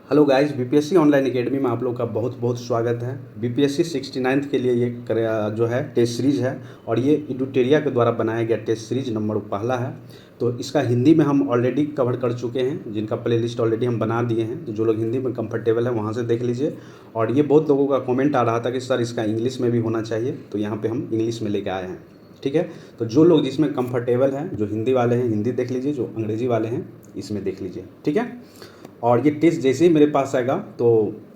Hello guys, BPSC online academy में आप लोग का बहुत बहुत स्वागत है। बीपीएससी 69th के लिए ये जो है टेस्ट सीरीज़ है और ये इडुटेरिया के द्वारा बनाया गया टेस्ट सीरीज नंबर पहला है। तो इसका हिंदी में हम ऑलरेडी कवर कर चुके हैं, जिनका प्लेलिस्ट ऑलरेडी हम बना दिए हैं। तो जो लोग हिंदी में कंफर्टेबल है वहाँ से देख लीजिए। और ये बहुत लोगों का कमेंट आ रहा था कि सर इसका इंग्लिश में भी होना चाहिए, तो यहाँ पर हम इंग्लिश में लेके आए हैं। ठीक है, तो जो लोग जिसमें कंफर्टेबल हैं, जो हिंदी वाले हैं हिंदी देख लीजिए, जो अंग्रेज़ी वाले हैं इसमें देख लीजिए। ठीक है, और ये टेस्ट जैसे ही मेरे पास आएगा तो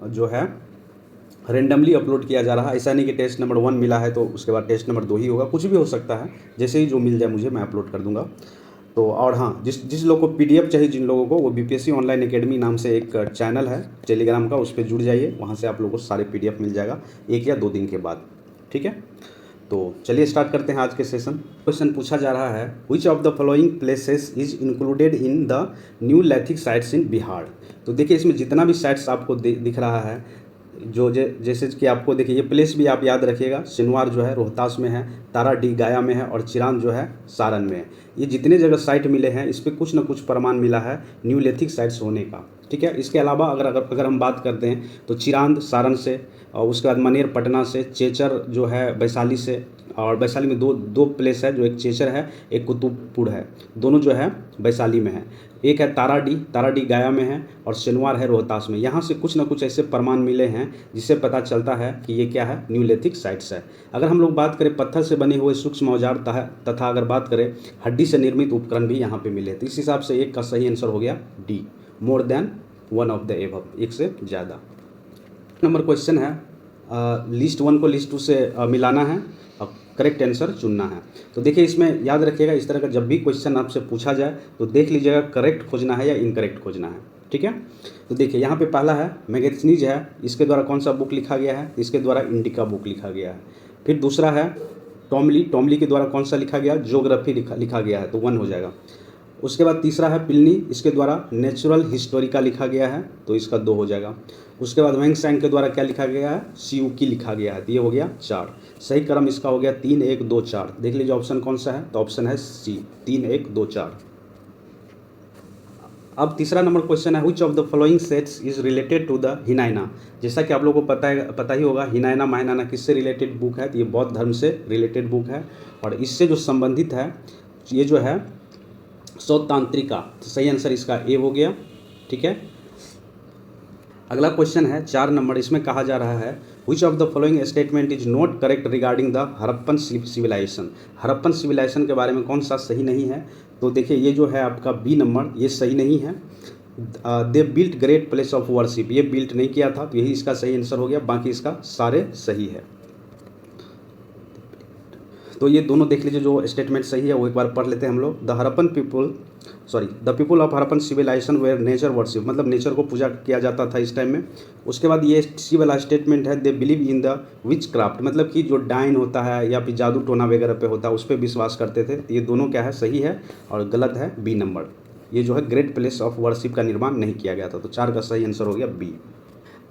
जो है रेंडमली अपलोड किया जा रहा है। ऐसा नहीं कि टेस्ट नंबर 1 मिला है तो उसके बाद टेस्ट नंबर 2 ही होगा, कुछ भी हो सकता है। जैसे ही जो मिल जाए मुझे, मैं अपलोड कर दूंगा। तो और हाँ, जिस लोग को पीडीएफ चाहिए, जिन लोगों को, वो बीपीएससी ऑनलाइन एकेडमी नाम से एक चैनल है टेलीग्राम का, उस पर जुड़ जाइए। वहाँ से आप लोगों को सारे पीडीएफ मिल जाएगा 1 या 2 दिन के बाद। ठीक है, तो चलिए स्टार्ट करते हैं आज के सेशन। क्वेश्चन पूछा जा रहा है, which of the following places is included in the neolithic sites in Bihar. तो देखिए इसमें जितना भी साइट्स आपको दिख रहा है, जो जैसे कि आपको देखिए, ये प्लेस भी आप याद रखिएगा। सिनवार जो है रोहतास में है, ताराडीह गया में है और चिरांद जो है सारण में है। ये जितने जगह साइट मिले हैं, इस पर कुछ ना कुछ प्रमाण मिला है न्यू लैथिक साइट्स होने का। ठीक है, इसके अलावा अगर हम बात करते हैं तो चिरांद सारण से, और उसके बाद मनेर पटना से, चेचर जो है वैशाली से, और वैशाली में दो प्लेस है, जो एक चेचर है एक कुतुबपुर है, दोनों जो है वैशाली में है। एक है ताराडीह गया में है, और सिनवार है रोहतास में। यहाँ से कुछ ना कुछ ऐसे प्रमाण मिले हैं जिससे पता चलता है कि ये क्या है, न्यू लैथिक साइट्स है। अगर हम लोग बात करें पत्थर से बने हुए सूक्ष्म औजार तथा अगर बात करें हड्डी से निर्मित उपकरण भी यहाँ पे मिले, तो इस हिसाब से एक का सही आंसर हो गया D, more than one of the above, एक से ज़्यादा। नंबर क्वेश्चन है, लिस्ट 1 को लिस्ट 2 से मिलाना है और करेक्ट आंसर चुनना है। तो देखिए इसमें याद रखिएगा, इस तरह का जब भी क्वेश्चन आपसे पूछा जाए तो देख लीजिएगा करेक्ट खोजना है या इनकरेक्ट खोजना है। ठीक है, तो देखिए यहाँ पे पहला है मैगनीज है, इसके द्वारा कौन सा बुक लिखा गया है, इसके द्वारा इंडिका बुक लिखा गया है। फिर दूसरा है टॉमली के द्वारा कौन सा लिखा गया, ज्योग्राफी लिखा गया है, तो 1 हो जाएगा। उसके बाद तीसरा है पिलनी, इसके द्वारा नेचुरल हिस्टोरिका लिखा गया है, तो इसका 2 हो जाएगा। उसके बाद वेंगसैंग के द्वारा क्या लिखा गया है, सियूकी लिखा गया है, तो ये हो गया 4। सही क्रम इसका हो गया 3 1 2 4। देख लीजिए ऑप्शन कौन सा है, तो ऑप्शन है सी, 3 1 2 4। अब तीसरा नंबर क्वेश्चन है, which of the following sets is related to the Hinayana. जैसा कि आप लोगों को पता ही होगा, हिनाइना महायाना किससे रिलेटेड बुक है, तो ये बौद्ध धर्म से रिलेटेड बुक है, और इससे जो संबंधित है ये जो है सौतांत्रिका। तो सही आंसर इसका ए हो गया। ठीक है, अगला क्वेश्चन है 4 नंबर, इसमें कहा जा रहा है, which of the following statement is not correct regarding the Harappan civilization. Harappan civilization के बारे में कौन सा सही नहीं है। तो देखिए ये जो है आपका बी नंबर, ये सही नहीं है। They built great place of worship, ये बिल्ट नहीं किया था, तो यही इसका सही आंसर हो गया। बाकी इसका सारे सही है। तो ये दोनों देख लीजिए, जो स्टेटमेंट सही है वो एक बार पढ़ लेते हैं हम लोग। The people of Harappan civilization were nature worship, मतलब नेचर को पूजा किया जाता था इस टाइम में। उसके बाद ये सी वाला स्टेटमेंट है, they believe in the which craft, मतलब कि जो डाइन होता है या फिर जादू टोना वगैरह पे होता है उस पर विश्वास करते थे। ये दोनों क्या है, सही है, और गलत है बी नंबर। ये जो है ग्रेट प्लेस ऑफ वर्शिप का निर्माण नहीं किया गया था, तो 4 का सही आंसर हो गया बी।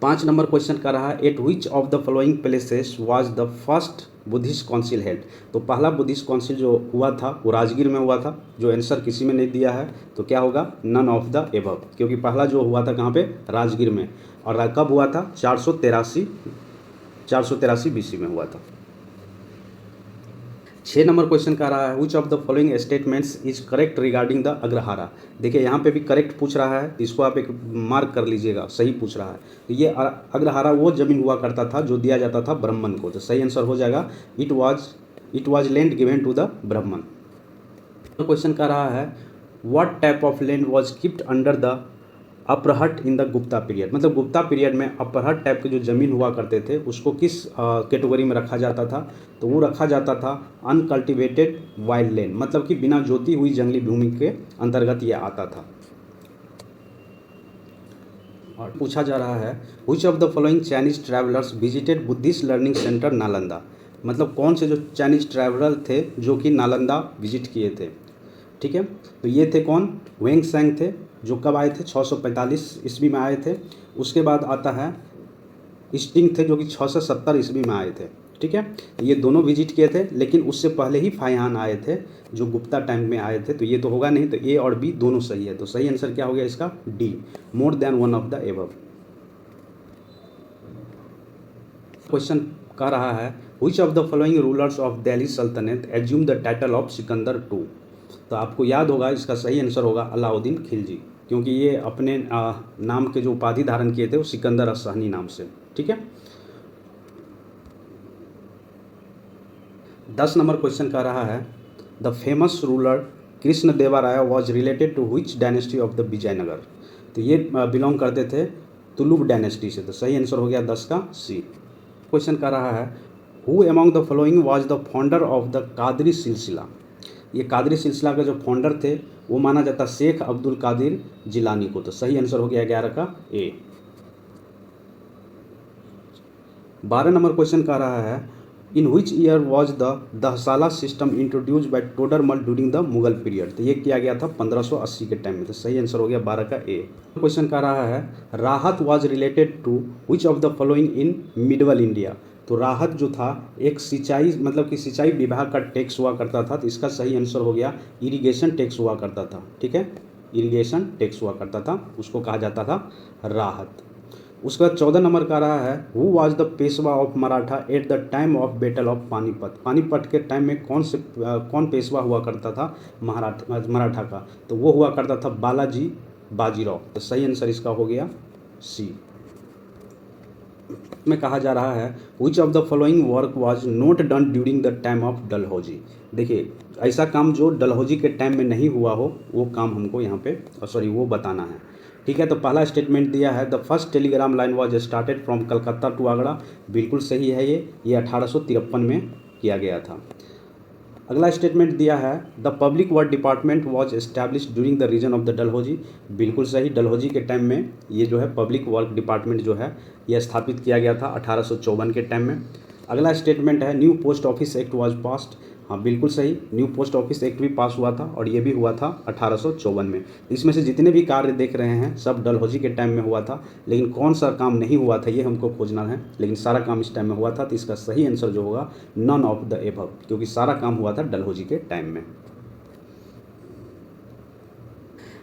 5 नंबर क्वेश्चन कर रहा है, eight which of the following places was the first Buddhist council held. तो पहला बुद्धिस्ट काउंसिल जो हुआ था वो राजगीर में हुआ था। जो आंसर किसी में नहीं दिया है, तो क्या होगा, नन ऑफ द एबव, क्योंकि पहला जो हुआ था कहाँ पे, राजगीर में, और कब हुआ था, 483 बीसी में हुआ था। 6 नंबर क्वेश्चन का रहा है, which of the following statements is correct regarding the Agrahara. देखिए यहाँ पे भी करेक्ट पूछ रहा है, इसको आप एक मार्क कर लीजिएगा, सही पूछ रहा है। तो ये अग्रहारा वो जमीन हुआ करता था जो दिया जाता था ब्राह्मण को, तो सही आंसर हो जाएगा it was land given to the Brahman. Question का रहा है, what type of land was kept under the upper hut in the Gupta period, मतलब गुप्ता पीरियड में अपर हट टाइप के जो ज़मीन हुआ करते थे उसको किस कैटेगरी में रखा जाता था। तो वो रखा जाता था अनकल्टिवेटेड वाइल्ड लैंड, मतलब कि बिना जोती हुई जंगली भूमि के अंतर्गत ये आता था। और पूछा जा रहा है, which of the following Chinese travellers visited Buddhist learning centre Nalanda, मतलब कौन से जो चाइनीज ट्रैवलर थे जो कि नालंदा विजिट किए थे। ठीक है, तो ये थे कौन, वेंगसैंग थे, जो कब आए थे, 645 ईस्वी में आए थे। उसके बाद आता है स्टिंग थे, जो कि 670 ईस्वी में आए थे। ठीक है, ये दोनों विजिट किए थे, लेकिन उससे पहले ही फाहियान आए थे जो गुप्ता टाइम में आए थे, तो ये तो होगा नहीं, तो ए और बी दोनों सही है। तो सही आंसर क्या हो गया इसका, D, more than one of the above. Question कह रहा है which of the following rulers of Delhi Sultanate assume the title of Sikandar two. तो आपको याद होगा इसका सही आंसर होगा अलाउद्दीन खिलजी, क्योंकि ये अपने नाम के जो उपाधि धारण किए थे वो सिकंदर असहनी नाम से। ठीक है। 10 नंबर क्वेश्चन कह रहा है the famous ruler Krishna Deva Raya was related to which dynasty of the Vijayanagar. तो ये बिलोंग करते थे तुलुक डायनेस्टी से। तो सही आंसर हो गया 10 का सी। क्वेश्चन कर रहा है who among the following was the founder of the Qadri सिलसिला। ये कादरी सिलसिला के जो फाउंडर थे वो माना जाता शेख अब्दुल कादिर जिलानी को। तो सही आंसर हो गया 11 का ए। 12 नंबर क्वेश्चन कर रहा है in which year was the Dahsala system introduce by Todarmal during the Mughal period. तो ये किया गया था 1580 के टाइम में। तो सही आंसर हो गया 12 का ए। क्वेश्चन कर रहा है Rahat was related to which of the following in medieval India. तो राहत जो था एक सिंचाई मतलब कि सिंचाई विभाग का टैक्स हुआ करता था। तो इसका सही आंसर हो गया इरिगेशन टैक्स हुआ करता था। ठीक है, इरिगेशन टैक्स हुआ करता था, उसको कहा जाता था राहत। उसका 14 नंबर का रहा है who was the Peshwa of Maratha eight the time of battle of Panipat. Panipat के टाइम में कौन पेशवा हुआ करता था मराठा का। तो वो हुआ करता था बालाजी बाजीराव। तो सही आंसर इसका हो गया सी। में कहा जा रहा है which of the following work was not done during the time of Dalhousie. देखिए ऐसा काम जो डलहौजी के टाइम में नहीं हुआ हो वो काम हमको यहाँ पे वो बताना है। ठीक है, तो पहला स्टेटमेंट दिया है the first telegram line was started from Calcutta to Agra. बिल्कुल सही है, ये 1853 में किया गया था। अगला स्टेटमेंट दिया है the public work department was established during the reign of the Dalhousie. बिल्कुल सही, डलहौजी के टाइम में ये जो है पब्लिक वर्क डिपार्टमेंट जो है यह स्थापित किया गया था 1854 के टाइम में। अगला स्टेटमेंट है new post office act was passed. हाँ बिल्कुल सही, न्यू पोस्ट ऑफिस एक्ट भी पास हुआ था और ये भी हुआ था 1854 में। इसमें से जितने भी कार्य देख रहे हैं सब डलहौजी के टाइम में हुआ था, लेकिन कौन सा काम नहीं हुआ था ये हमको खोजना है। लेकिन सारा काम इस टाइम में हुआ था। तो इसका सही आंसर जो होगा नन ऑफ द एबव, क्योंकि सारा काम हुआ था डलहौजी के टाइम में।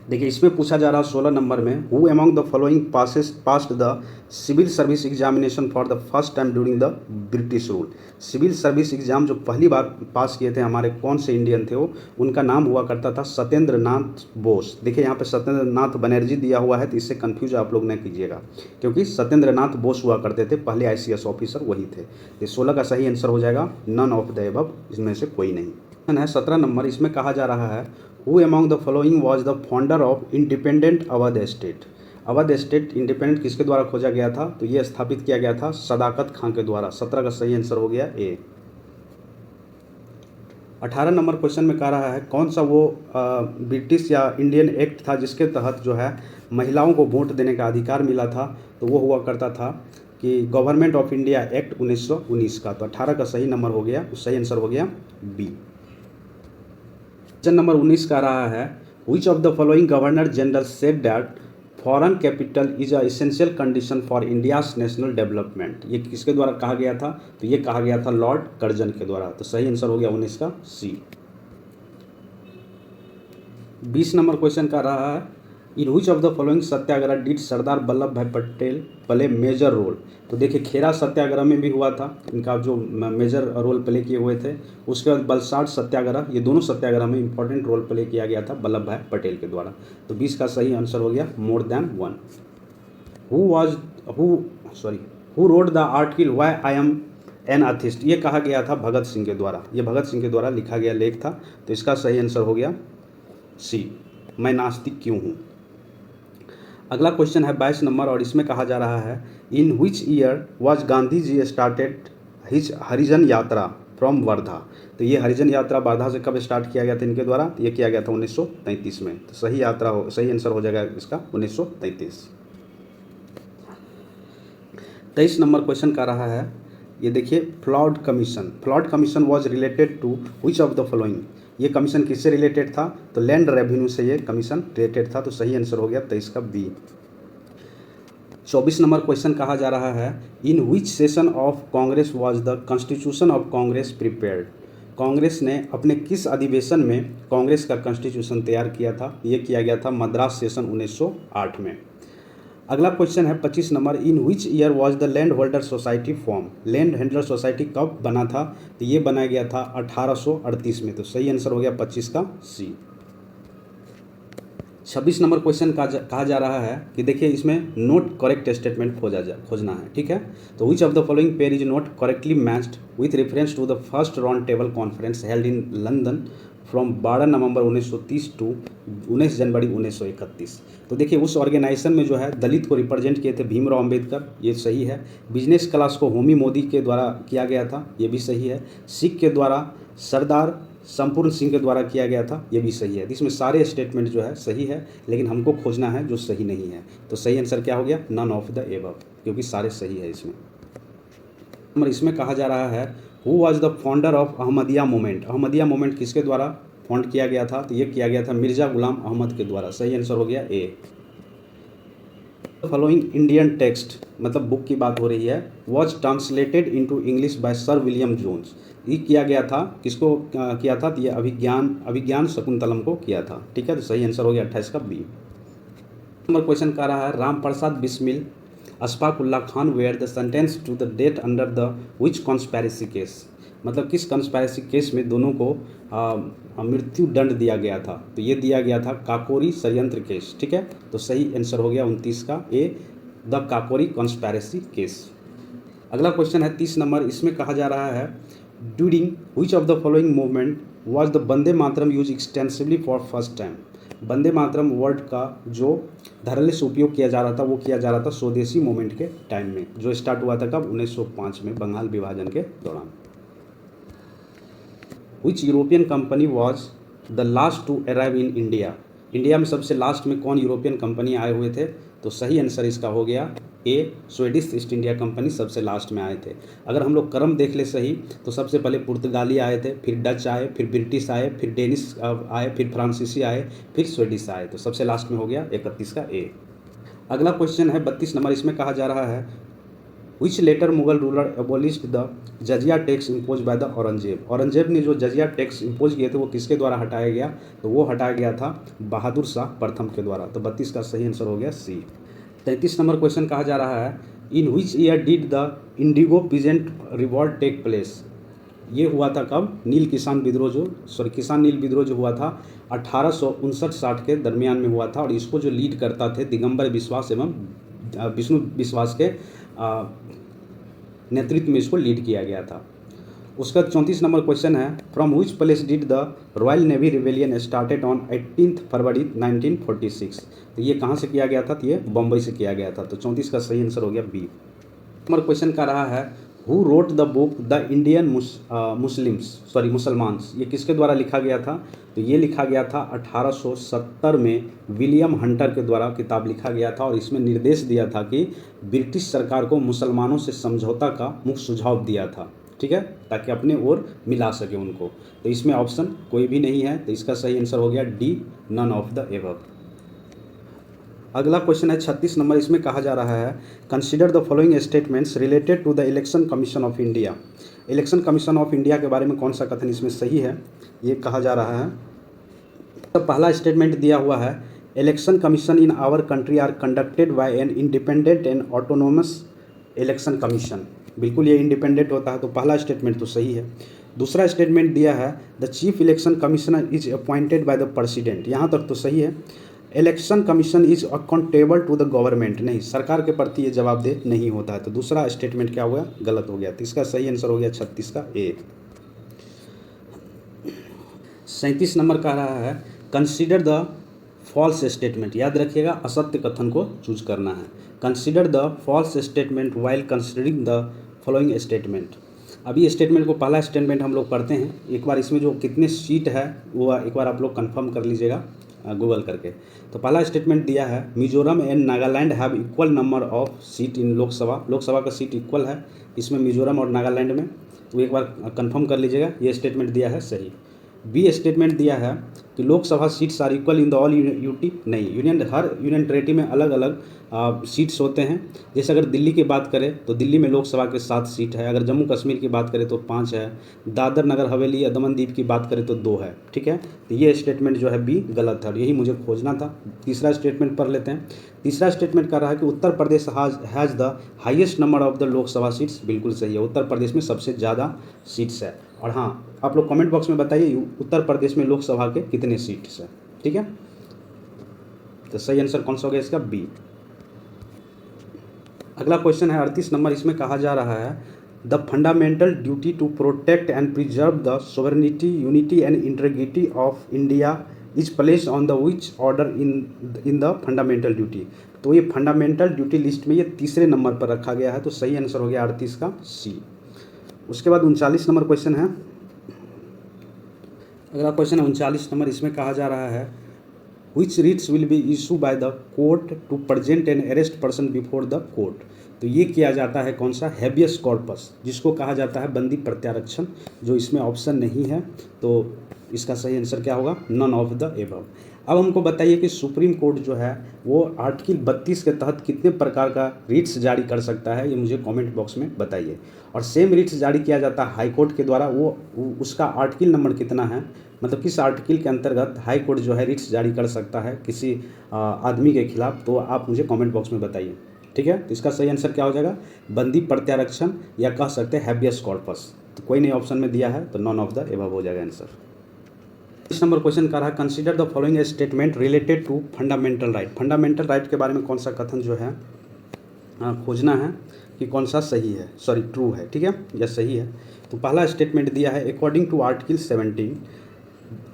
देखिए इसमें पूछा जा रहा है 16 नंबर में who among the following passed the civil service examination for the first time during the British rule. Civil service exam जो पहली बार पास किए थे हमारे कौन से इंडियन थे वो, उनका नाम हुआ करता था सत्येंद्र नाथ बोस। देखिए यहाँ पे सत्येंद्र नाथ बनर्जी दिया हुआ है, तो इससे कन्फ्यूज आप लोग नहीं कीजिएगा, क्योंकि सत्येंद्र नाथ बोस हुआ करते थे, पहले ICS ऑफिसर वही थे। तो 16 का सही आंसर हो जाएगा नन ऑफ द एबव, इसमें से कोई नहीं है। 17 नंबर इसमें कहा जा रहा है who among the following was the founder of independent Awadh state. Awadh state independent किसके द्वारा खोजा गया था। तो ये स्थापित किया गया था सदाकत खां के द्वारा। 17 का सही आंसर हो गया ए। 18 नंबर क्वेश्चन में कह रहा है कौन सा वो ब्रिटिश या इंडियन एक्ट था जिसके तहत जो है महिलाओं को वोट देने का अधिकार मिला था। तो वो हुआ करता था कि गवर्नमेंट ऑफ इंडिया एक्ट 1919 का। तो 18 का सही नंबर हो गया, सही आंसर हो गया बी। क्वेश्चन नंबर 19 का रहा है which of the following governor general said that foreign capital is a essential condition for India's national development. ये किसके द्वारा कहा गया था। तो ये कहा गया था लॉर्ड कर्जन के द्वारा। तो सही आंसर हो गया 19 का सी। 20 नंबर क्वेश्चन का रहा है in which of the following Satyagraha did Sardar Vallabh Bhai Patel play major role. तो देखिए खेरा सत्याग्रह में भी हुआ था, इनका जो मेजर रोल प्ले किए हुए थे। उसके बाद बलसाड़ सत्याग्रह, ये दोनों सत्याग्रह में इंपॉर्टेंट रोल प्ले किया गया था वल्लभ भाई पटेल के द्वारा। तो 20 का सही आंसर हो गया more than one. Who rode the article why I am an atheist. ये कहा गया था भगत सिंह के द्वारा, ये भगत सिंह के द्वारा लिखा गया लेख था। तो इसका सही आंसर हो गया सी, मैं नास्तिक क्यों हूँ। अगला क्वेश्चन है 22 नंबर और इसमें कहा जा रहा है in which year was Gandhi ji started his Harijan Yatra from Wardha. तो ये हरिजन यात्रा वर्धा से कब स्टार्ट किया गया था इनके द्वारा। तो ये किया गया था 1933 में। तो सही आंसर हो जाएगा इसका 1933। 23 नंबर क्वेश्चन का रहा है ये देखिए Floud commission was related to which of the following. ये कमीशन किससे रिलेटेड था। तो लैंड रेवेन्यू से ये कमीशन रिलेटेड था। तो सही आंसर हो गया 23 का बी। 24 नंबर क्वेश्चन कहा जा रहा है in which session of Congress was the constitution of Congress prepared. Congress ने अपने किस अधिवेशन में कांग्रेस का कॉन्स्टिट्यूशन तैयार किया था। ये किया गया था मद्रास सेशन 1908 में। अगला क्वेश्चन है 25 number, in which year was the land holder society form. Land holder society कब बना था? तो ये बनाया गया था 1838 में। तो सही आंसर हो गया 25 का सी। 26 नंबर क्वेश्चन कहा जा रहा है कि देखिए इसमें नोट करेक्ट स्टेटमेंट खोजना है, ठीक है। तो which of the following pair is not correctly matched with reference to the first round table conference held in London from 12 November 1930 to 19 January 1931। तो देखिए उस ऑर्गेनाइजेशन में जो है दलित को रिप्रेजेंट किए थे भीमराव अंबेडकर, ये सही है। बिजनेस क्लास को होमी मोदी के द्वारा किया गया था, ये भी सही है। सिख के द्वारा सरदार संपूर्ण सिंह के द्वारा किया गया था, ये भी सही है। इसमें सारे स्टेटमेंट जो है सही है, लेकिन हमको खोजना है जो सही नहीं है। तो सही आंसर क्या हो गया? नन ऑफ द एबव, क्योंकि सारे सही है इसमें। इसमें कहा जा रहा है who was the founder of Ahmadiyya movement. Ahmadiyya movement किसके द्वारा फाउंड किया गया था? तो ये किया गया था मिर्जा गुलाम अहमद के द्वारा। सही आंसर हो गया ए। फॉलोइंग इंडियन टेक्स्ट, मतलब बुक की बात हो रही है, was translated into English by sir William Jones. ये किया गया था, किसको किया था? तो ये अभिज्ञान शकुंतलम को किया था, ठीक है। तो सही आंसर हो गया 28 का बी। नंबर क्वेश्चन कह रहा है Ram Prasad Bismil Ashfaq Ullah Khan were the sentence to the death under the which conspiracy case. मतलब किस कॉन्स्पैरेसी केस में दोनों को मृत्यु दंड दिया गया था? तो ये दिया गया था काकोरी षड्यंत्र केस, ठीक है। तो सही आंसर हो गया 29 का ए, द काकोरी कॉन्स्पैरेसी केस। अगला क्वेश्चन है 30 नंबर, इसमें कहा जा रहा है during which of the following movement was the Vande Mataram use extensively for first time. Vande Mataram word का जो धड़ल्ले से उपयोग किया जा रहा था वो किया जा रहा था स्वदेशी मूवमेंट के टाइम में, जो स्टार्ट हुआ था कब? 1905 में, बंगाल विभाजन के दौरान। Which European company was the last to arrive in India. India में सबसे लास्ट में कौन यूरोपियन कंपनी आए हुए थे? तो सही आंसर इसका हो गया ए, स्वीडिश ईस्ट इंडिया कंपनी सबसे लास्ट में आए थे। अगर हम लोग क्रम देख ले सही तो सबसे पहले पुर्तगाली आए थे, फिर डच आए, फिर ब्रिटिश आए, फिर डेनिश आए, फिर फ्रांसीसी आए, फिर स्वीडिश आए। तो सबसे लास्ट में हो गया 31 का ए। अगला क्वेश्चन है 32 नंबर, इसमें कहा जा रहा है which later Mughal ruler abolished the jizya tax impose by the Aurangzeb. Aurangzeb ने जो जजिया टैक्स इम्पोज किए थे वो किसके द्वारा हटाया गया? तो वो हटाया गया था बहादुर शाह प्रथम के द्वारा। तो 32 का सही आंसर हो गया सी। 33 नंबर क्वेश्चन कहा जा रहा है in which year did the indigo peasant revolt take place. ये हुआ था कब? किसान नील विद्रोह जो हुआ था 1859-60 के दरमियान में हुआ था, और इसको जो लीड करता थे दिगंबर विश्वास एवं विष्णु विश्वास के नेतृत्व में इसको लीड किया गया था। उसका 34 नंबर क्वेश्चन है from which place did the royal navy rebellion started on 18 फरवरी 1946। तो ये कहाँ से किया गया था? तो ये बम्बई से किया गया था। तो 34 का सही आंसर हो गया बी। नंबर क्वेश्चन का रहा है who wrote the book the Indian Musalmans. ये किसके द्वारा लिखा गया था? तो ये लिखा गया था 1870 में विलियम हंटर के द्वारा किताब लिखा गया था, और इसमें निर्देश दिया था कि ब्रिटिश सरकार को मुसलमानों से समझौता का मुख्य सुझाव दिया था, ठीक है, ताकि अपने ओर मिला सके उनको। तो इसमें ऑप्शन कोई भी नहीं है, तो इसका सही आंसर हो गया D, none of the above. अगला क्वेश्चन है 36 नंबर, इसमें कहा जा रहा है consider the following statements related to the election commission of India. Election commission of India के बारे में कौन सा कथन इसमें सही है? ये कहा जा रहा है तो पहला स्टेटमेंट दिया हुआ है election commission in our country are conducted by an independent and autonomous election commission. बिल्कुल ये इंडिपेंडेंट होता है, तो पहला स्टेटमेंट तो सही है। दूसरा स्टेटमेंट दिया है the chief election commissioner is appointed by the president. यहाँ तक तो सही है। Election commission is accountable to the government, नहीं, सरकार के प्रति ये जवाबदेह नहीं होता है। तो दूसरा स्टेटमेंट क्या हुआ? गलत हो गया। तो इसका सही आंसर हो गया 36 का ए। 37 नंबर कह रहा है कंसीडर द फॉल्स स्टेटमेंट। याद रखिएगा असत्य कथन को चूज करना है। Consider the false statement while considering the following statement. अभी स्टेटमेंट को पहला स्टेटमेंट हम लोग पढ़ते हैं। एक बार इसमें जो कितने सीट है वो एक बार आप लोग कंफर्म कर लीजिएगा गूगल करके। तो पहला स्टेटमेंट दिया है Mizoram and Nagaland have equal number of seat in Lok Sabha. Lok Sabha का सीट इक्वल है इसमें मिजोरम और नागालैंड में, तो एक बार कंफर्म कर लीजिएगा। ये स्टेटमेंट दिया है सही। बी स्टेटमेंट दिया है कि Lok Sabha seats are equal in the all UT, नहीं, हर यूनियन टेरेटरी में अलग अलग सीट्स होते हैं। जैसे अगर दिल्ली की बात करें तो दिल्ली में लोकसभा के 7 सीट है, अगर जम्मू कश्मीर की बात करें तो 5 है, दादर नगर हवेली या दमन दीव की बात करें तो 2 है। ठीक है, तो ये स्टेटमेंट जो है बी गलत है और यही मुझे खोजना था। तीसरा स्टेटमेंट पढ़ लेते हैं। तीसरा स्टेटमेंट कर रहा है कि Uttar Pradesh has the highest number of the Lok Sabha seats, बिल्कुल सही है, उत्तर प्रदेश में सबसे ज़्यादा सीट्स है। और हाँ, आप लोग कमेंट बॉक्स में बताइए उत्तर प्रदेश में लोकसभा के कितने सीट्स हैं। ठीक है, तो सही आंसर कौन सा हो गया इसका? बी। अगला क्वेश्चन है 38 नंबर, इसमें कहा जा रहा है the fundamental duty to protect and preserve the sovereignty, unity and integrity of India is place on the which order in the fundamental duty. तो ये फंडामेंटल ड्यूटी लिस्ट में ये तीसरे नंबर पर रखा गया है, तो सही आंसर हो गया 38 का सी। उसके बाद 39 नंबर क्वेश्चन है। अगला क्वेश्चन है 39 नंबर, इसमें कहा जा रहा है which writs will be issue by the court to present an arrest person before the court. तो ये किया जाता है कौन सा? हैबियस कॉर्पस, जिसको कहा जाता है बंदी प्रत्यारक्षण, जो इसमें ऑप्शन नहीं है, तो इसका सही आंसर क्या होगा? None of the above. अब हमको बताइए कि सुप्रीम कोर्ट जो है वो आर्टिकल 32 के तहत कितने प्रकार का रिट्स जारी कर सकता है, ये मुझे कमेंट बॉक्स में बताइए। और सेम रिट्स जारी किया जाता है हाई कोर्ट के द्वारा, वो उसका आर्टिकल नंबर कितना है, मतलब किस आर्टिकल के अंतर्गत हाई कोर्ट जो है रिट्स जारी कर सकता है किसी आदमी के खिलाफ, तो आप मुझे कमेंट बॉक्स में बताइए। ठीक है, तो इसका सही आंसर क्या हो जाएगा? बंदी प्रत्यारक्षण, या कह सकते हैं हैबियस कॉर्पस। तो कोई नहीं ऑप्शन में दिया है, तो नॉन ऑफ द एबव हो जाएगा आंसर। इस नंबर क्वेश्चन कर रहा है consider the following statement related to fundamental right. Fundamental right के बारे में कौन सा कथन जो है खोजना है कि कौन सा सही है, सॉरी ट्रू है। ठीक है, या सही है। तो पहला स्टेटमेंट दिया है according to article 17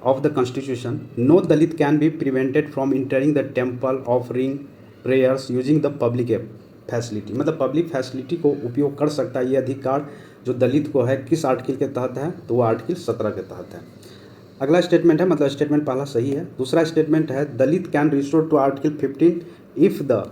of the constitution, no dalit can be prevented from entering the temple, offering prayers, using the public facility। मतलब पब्लिक फैसिलिटी को उपयोग कर सकता है, ये अधिकार जो दलित को है किस आर्टिकल के तहत है? तो वो आर्टिकल 17 के तहत है। अगला स्टेटमेंट है, मतलब स्टेटमेंट पहला सही है। दूसरा स्टेटमेंट है Dalit can restore to article 15 if the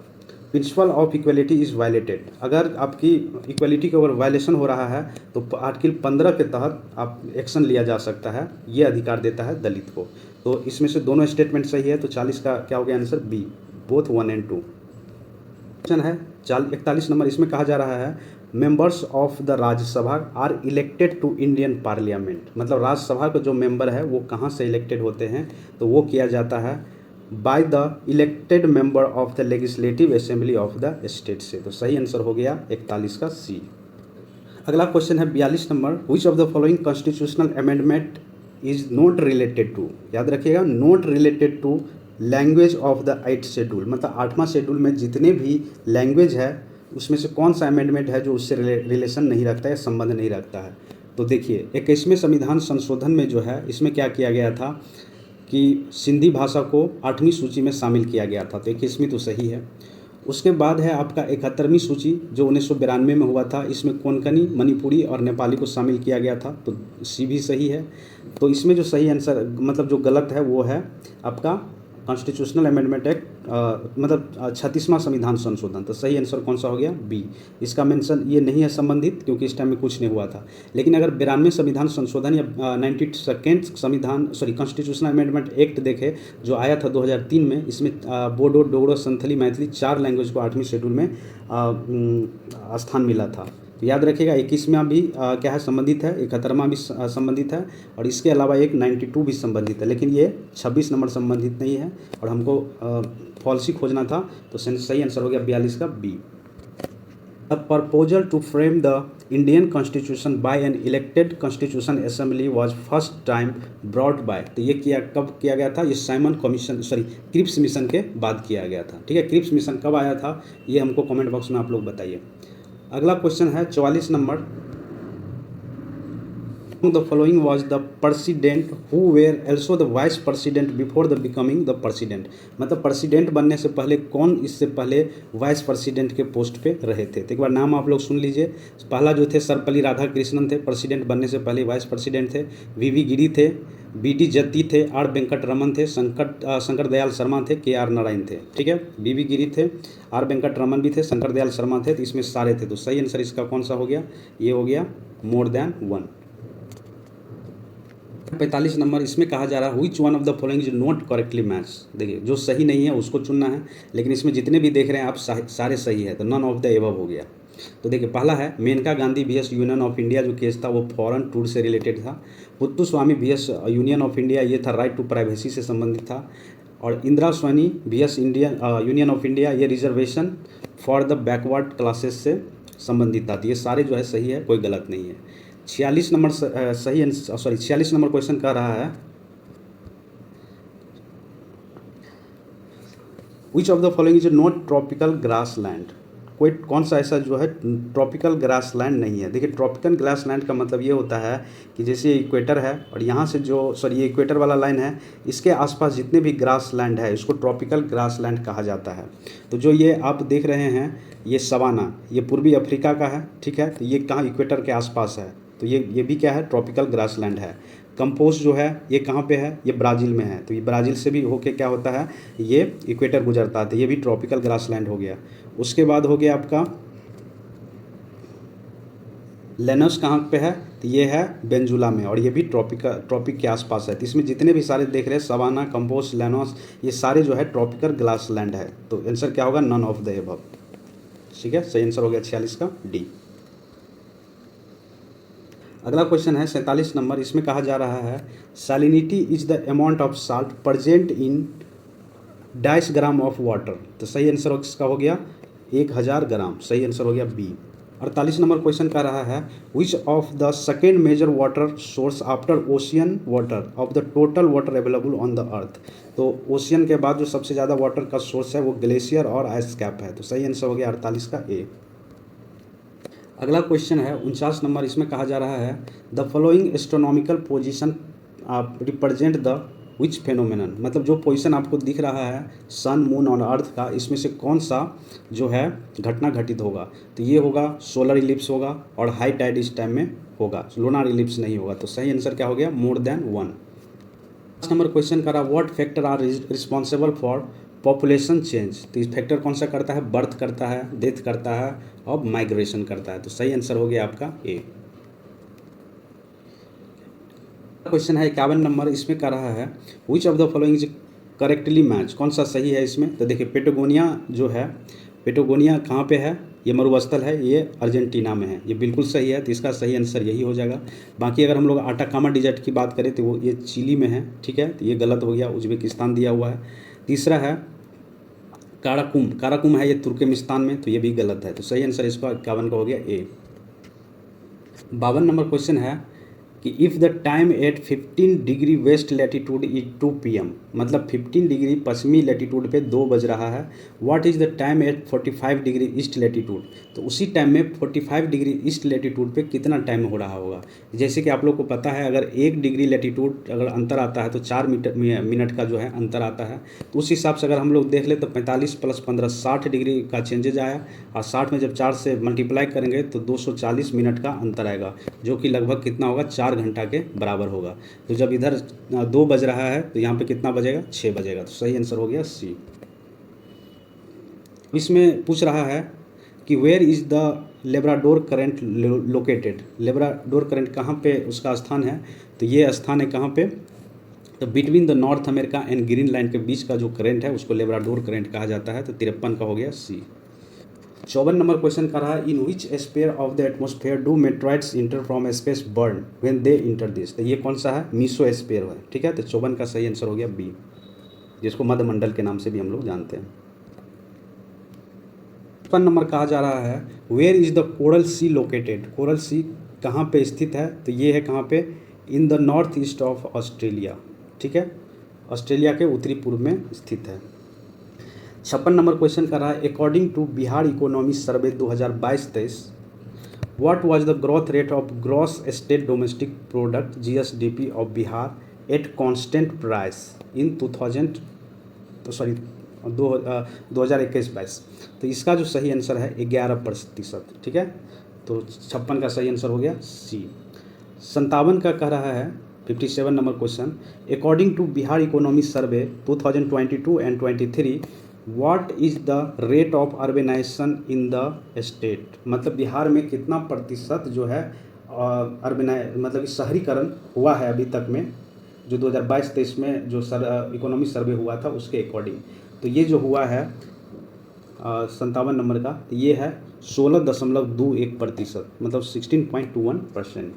principle of equality is violated. अगर आपकी इक्वलिटी के ऊपर वायलेशन हो रहा है तो आर्टिकल 15 के तहत आप एक्शन लिया जा सकता है, ये अधिकार देता है दलित को। तो इसमें से दोनों स्टेटमेंट सही है, तो 40 का क्या हो गया आंसर? बी, बोथ 1 और 2। क्वेश्चन है 41 नंबर, इसमें कहा जा रहा है members of the Rajya Sabha are elected to Indian parliament. मतलब राज्यसभा के जो मेंबर है वो कहाँ से इलेक्टेड होते हैं? तो वो किया जाता है by the elected member of the legislative assembly of the state से। तो सही आंसर हो गया 41 का सी। अगला क्वेश्चन है 42 number, which of the following constitutional amendment is not related to. याद रखिएगा, not related to language of the 8th schedule. मतलब 8वां शेड्यूल में जितने भी लैंग्वेज है उसमें से कौन सा अमेंडमेंट है जो उससे रिलेशन नहीं रखता है, संबंध नहीं रखता है। तो देखिए 21वें संविधान संशोधन में जो है इसमें क्या किया गया था कि सिंधी भाषा को 8वीं सूची में शामिल किया गया था, तो 21वीं तो सही है। उसके बाद है आपका 71वीं सूची जो 1992 में हुआ था, इसमें कोंकणी, मणिपुरी और नेपाली को शामिल किया गया था, तो सी भी सही है। तो इसमें जो सही आंसर, मतलब जो गलत है वो है आपका कॉन्स्टिट्यूशनल अमेंडमेंट एक्ट, मतलब 36वां संविधान संशोधन। तो सही आंसर कौन सा हो गया? बी। इसका मेंशन ये नहीं है संबंधित, क्योंकि इस टाइम में कुछ नहीं हुआ था। लेकिन अगर 92वें संविधान संशोधन या 92nd संविधान कॉन्स्टिट्यूशनल अमेंडमेंट एक्ट देखे जो आया था 2003 में, इसमें बोडो, डोगरो, संथली, मैथिली 4 लैंग्वेज को 8वीं शेड्यूल में स्थान मिला था। तो याद रखिएगा 21वां भी क्या है संबंधित है, 71वां भी संबंधित है, और इसके अलावा एक 92 भी संबंधित है, लेकिन ये 26 नंबर संबंधित नहीं है और हमको फॉल्स ही खोजना था। तो सही आंसर हो गया 42 का B. A proposal to frame the Indian Constitution by an elected Constitution Assembly was first time brought by। तो ये कब किया गया था? ये साइमन कमीशन, क्रिप्स मिशन के बाद किया गया था। ठीक है, क्रिप्स मिशन कब आया था ये हमको कमेंट बॉक्स में आप लोग बताइए। अगला क्वेश्चन है 44 number, the following was the president who were also the vice president before the becoming the president. मतलब प्रेसिडेंट बनने से पहले कौन इससे पहले वाइस प्रेसिडेंट के पोस्ट पे रहे थे? तो एक बार नाम आप लोग सुन लीजिए। पहला जो थे सर्वपल्ली राधाकृष्णन थे, प्रेसिडेंट बनने से पहले वाइस प्रेसिडेंट थे। वी गिरी थे, बी जत्ती थे, आर वेंकट रमन थे, शंकर दयाल शर्मा थे, के नारायण थे। ठीक है, बी गिरी थे, आर वेंकट रमन भी थे, शंकर दयाल शर्मा थे, तो इसमें सारे थे। तो सही आंसर इसका कौन सा हो गया? ये हो गया मोर देन 1। 45 नंबर इसमें कहा जा रहा है which one of the following is not correctly match. देखिए जो सही नहीं है उसको चुनना है, लेकिन इसमें जितने भी देख रहे हैं आप सारे सही है, तो नन ऑफ द एबव हो गया। तो देखिए पहला है Menaka Gandhi VS Union of India, जो केस था वो फॉरेन टूर से रिलेटेड था। Puttu Swamy VS Union of India, ये था राइट टू प्राइवेसी से संबंधित था। और Indira Swamy VS Indian Union of India, ये reservation for the backward classes से संबंधित था। तो ये सारे जो है सही है, कोई गलत नहीं है। 46 नंबर सही 46 नंबर क्वेश्चन कह रहा है which of the following is not tropical grass land. कोई कौन सा ऐसा जो है ट्रॉपिकल ग्रास लैंड नहीं है। देखिए ट्रॉपिकल ग्रास लैंड का मतलब ये होता है कि जैसे ये इक्वेटर है और यहाँ से जो ये इक्वेटर वाला लाइन है, इसके आसपास जितने भी ग्रास लैंड है इसको ट्रॉपिकल ग्रास लैंड कहा जाता है। तो जो ये आप देख रहे हैं ये सवाना, ये पूर्वी अफ्रीका का है, ठीक है। तो ये कहाँ इक्वेटर के आसपास है, तो ये भी क्या है, ट्रॉपिकल ग्रास लैंड है। कंपोस्ट जो है ये कहाँ पे है, ये ब्राज़ील में है। तो ये ब्राज़ील से भी होके क्या होता है, ये इक्वेटर गुजरता है, तो ये भी ट्रॉपिकल ग्रास लैंड हो गया। उसके बाद हो गया आपका लेनस कहाँ पे है, तो ये है वेनेजुला में, और ये भी ट्रॉपिक के आसपास है। तो इसमें जितने भी सारे देख रहे हैं सवाना, कंपोस्ट, लेनस, ये सारे जो है ट्रॉपिकल ग्रास लैंड है। तो आंसर क्या होगा, नन ऑफ द एबव। ठीक है, सही आंसर हो गया 46 का डी। अगला क्वेश्चन है 47 नंबर, इसमें कहा जा रहा है salinity is the amount of salt present in dash gram of water. तो सही आंसर इसका हो गया 1000 ग्राम, सही आंसर हो गया बी। 48 नंबर क्वेश्चन कह रहा है which of the second major water source after ocean water of the total water available on the earth. तो ओशियन के बाद जो सबसे ज़्यादा वाटर का सोर्स है वो ग्लेशियर और आइस कैप है। तो सही आंसर हो गया 48 का ए। अगला क्वेश्चन है 49 नंबर, इसमें कहा जा रहा है the following astronomical position represent the which phenomenon. मतलब जो पोजीशन आपको दिख रहा है सन, मून और अर्थ का, इसमें से कौन सा जो है घटना घटित होगा। तो ये होगा सोलर इलिप्स होगा, और हाई टाइड इस टाइम में होगा, लूनार इलिप्स नहीं होगा। तो सही आंसर क्या हो गया, मोर देन 1। नंबर क्वेश्चन करा what factor are responsible for population change. तो इस फैक्टर कौन सा करता है, बर्थ करता है, डेथ करता है और माइग्रेशन करता है। तो सही आंसर हो गया आपका ए। क्वेश्चन है 51 नंबर, इसमें कह रहा है which of the following is correctly match. कौन सा सही है इसमें। तो देखिए पेटागोनिया जो है, पेटागोनिया कहाँ पे है, ये मरुस्थल है, ये अर्जेंटीना में है, ये बिल्कुल सही है। तो इसका सही आंसर यही हो जाएगा। बाकी अगर हम लोग आटाकामा डिजर्ट की बात करें तो वो ये चिली में है, ठीक है, तो ये गलत हो गया, उज्बेकिस्तान दिया हुआ है। तीसरा है काराकुम, काराकुम है ये तुर्कमेनिस्तान में, तो ये भी गलत है। तो सही आंसर इसका 51 का हो गया ए। 52 नंबर क्वेश्चन है कि if the time at 15 degree west latitude is 2 PM, मतलब 15 डिग्री पश्चिमी लैटिट्यूड पे 2 बज रहा है। What is the time at 45 degree east latitude. तो उसी टाइम में 45 डिग्री ईस्ट लैटिट्यूड पे कितना टाइम हो रहा होगा। जैसे कि आप लोग को पता है अगर 1 डिग्री लैटिट्यूड अगर अंतर आता है तो 4 मिनट का जो है अंतर आता है। तो उस हिसाब से अगर हम लोग देख ले तो 45 + 15 60 डिग्री का चेंजेज आया, और 60 में जब 4 से मल्टीप्लाई करेंगे तो 240 मिनट का अंतर आएगा, जो कि लगभग कितना होगा, 4 घंटा के बराबर होगा। तो जब इधर 2 बज रहा है तो यहाँ पे कितना बजेगा, 6 बजेगा। तो सही आंसर हो गया सी। इसमें पूछ रहा है कि where is the Labrador current located. Labrador current कहाँ पे उसका स्थान है। तो ये स्थान है कहाँ पे, तो between the north America and Greenland के बीच का जो करंट है उसको लेब्राडोर करंट कहा जाता है। तो 53 का हो गया सी। 54 नंबर क्वेश्चन कर रहा है in which sphere of the atmosphere do meteoroids enter from space burn when they enter this. तो ये कौन सा है, मीसो स्पेयर है, ठीक है। तो 54 का सही आंसर हो गया बी, जिसको मध्यमंडल के नाम से भी हम लोग जानते हैं। 55 नंबर कहा जा रहा है where is the coral sea located. Coral sea कहाँ पे स्थित है। तो ये है कहाँ पे, in the north east of Australia, ठीक है, ऑस्ट्रेलिया के उत्तरी पूर्व में स्थित है। 56 नंबर क्वेश्चन कर रहा है according to Bihar economy survey 2022-23 what was the growth rate of gross state domestic product GSDP of Bihar at constant price in 2021-22। तो इसका जो सही आंसर है 11%, ठीक है। तो 56 का सही आंसर हो गया सी। 57 का कह रहा है 57 number question according to Bihar economy survey 2022 and 23 what is the rate of urbanization in the state. मतलब बिहार में कितना प्रतिशत जो है अर्बनाइ मतलब शहरीकरण हुआ है अभी तक में, जो 2022-23 में जो इकोनॉमी सर्वे हुआ था उसके अकॉर्डिंग। तो ये जो हुआ है 57 नंबर का, तो ये है 16.21%, मतलब 16.21%।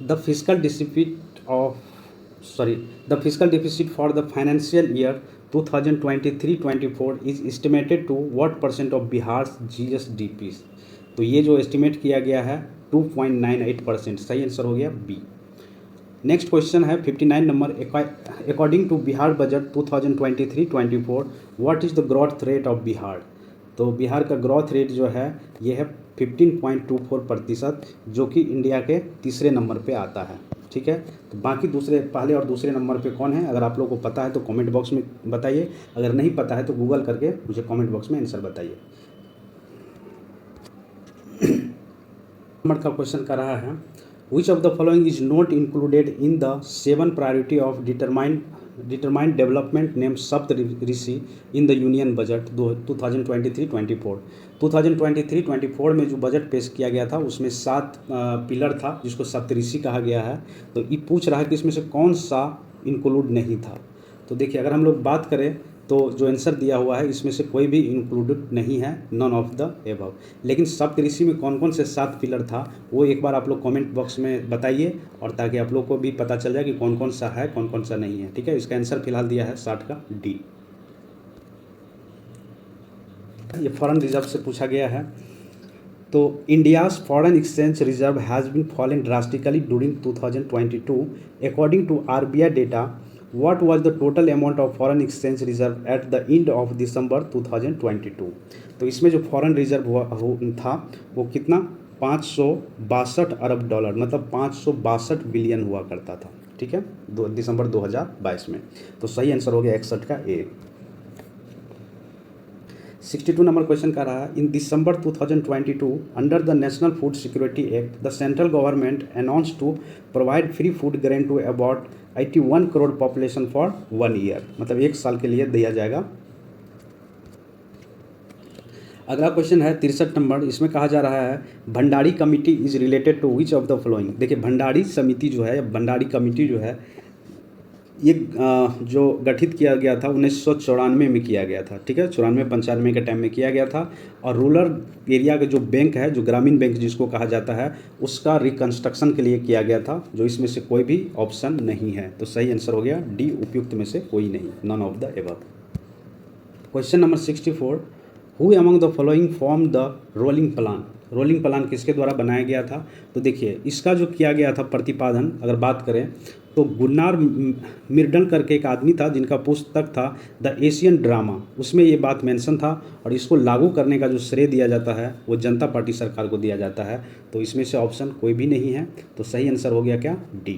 The physical deficit for the financial year 2023-24 is estimated to what percent of Bihar GSDP। तो ये जो एस्टिमेट किया गया है 2.98%, सही आंसर हो गया बी। नेक्स्ट क्वेश्चन है 59 number, according to Bihar budget 2023-24 what is the growth rate of Bihar. तो बिहार का ग्रोथ रेट जो है ये है 15.24%, जो कि इंडिया के तीसरे नंबर पे आता है। ठीक है, तो बाकी दूसरे पहले और दूसरे नंबर पे कौन है, अगर आप लोगों को पता है तो कमेंट बॉक्स में बताइए, अगर नहीं पता है तो गूगल करके मुझे कमेंट बॉक्स में आंसर बताइए। नंबर का क्वेश्चन कर रहा है, Which of the following is not included in the 7 priority of determined development named Saptarishi in the Union Budget 2023-24। 2023-24 में जो बजट पेश किया गया था उसमें 7 पिलर था जिसको सप्तऋषि कहा गया है। तो ये पूछ रहा है कि इसमें से कौन सा इंक्लूड नहीं था। तो देखिए, अगर हम लोग बात करें तो जो आंसर दिया हुआ है इसमें से कोई भी इंक्लूडेड नहीं है, नॉन ऑफ द एबव। लेकिन सप्तऋषि में कौन कौन से 7 पिलर था वो एक बार आप लोग कमेंट बॉक्स में बताइए, और ताकि आप लोग को भी पता चल जाए कि कौन कौन सा है कौन कौन सा नहीं है। ठीक है, इसका आंसर फिलहाल दिया है 60 का डी। ये फॉरेन रिजर्व से पूछा गया है। तो India's foreign exchange reserve has been falling drastically during 2022 according to RBI data. What was the total amount of foreign exchange reserve at the end of December 2022। तो इसमें जो फॉरेन रिजर्व था वो कितना, 562 अरब डॉलर, मतलब 562 बिलियन हुआ करता था। ठीक है, दिसंबर 2022 में। तो सही आंसर हो गया 61 का ए। 62 नंबर क्वेश्चन का रहा, in December 2022 under the national food security act the central government announce to provide free food grain to about 81 crore population for 1 year, मतलब 1 साल के लिए दिया जाएगा। अगला क्वेश्चन है 63 नंबर, इसमें कहा जा रहा है Bhandari committee is related to which of the following. देखिए, भंडारी समिति जो है, भंडारी कमिटी जो है, ये जो गठित किया गया था 1994 में किया गया था। ठीक है, 94-95 के टाइम में किया गया था। और रूरल एरिया का जो बैंक है, जो ग्रामीण बैंक जिसको कहा जाता है, उसका रिकंस्ट्रक्शन के लिए किया गया था, जो इसमें से कोई भी ऑप्शन नहीं है। तो सही आंसर हो गया डी, उपयुक्त में से कोई नहीं, non of the above. Question number 64, who among the following form the rolling plan. Rolling plan किसके द्वारा बनाया गया था। तो देखिए, इसका जो किया गया था प्रतिपादन अगर बात करें तो गुन्नार मिर्डन करके एक आदमी था जिनका पुस्तक था द एशियन ड्रामा, उसमें ये बात मेंशन था। और इसको लागू करने का जो श्रेय दिया जाता है वो जनता पार्टी सरकार को दिया जाता है। तो इसमें से ऑप्शन कोई भी नहीं है। तो सही आंसर हो गया क्या, D.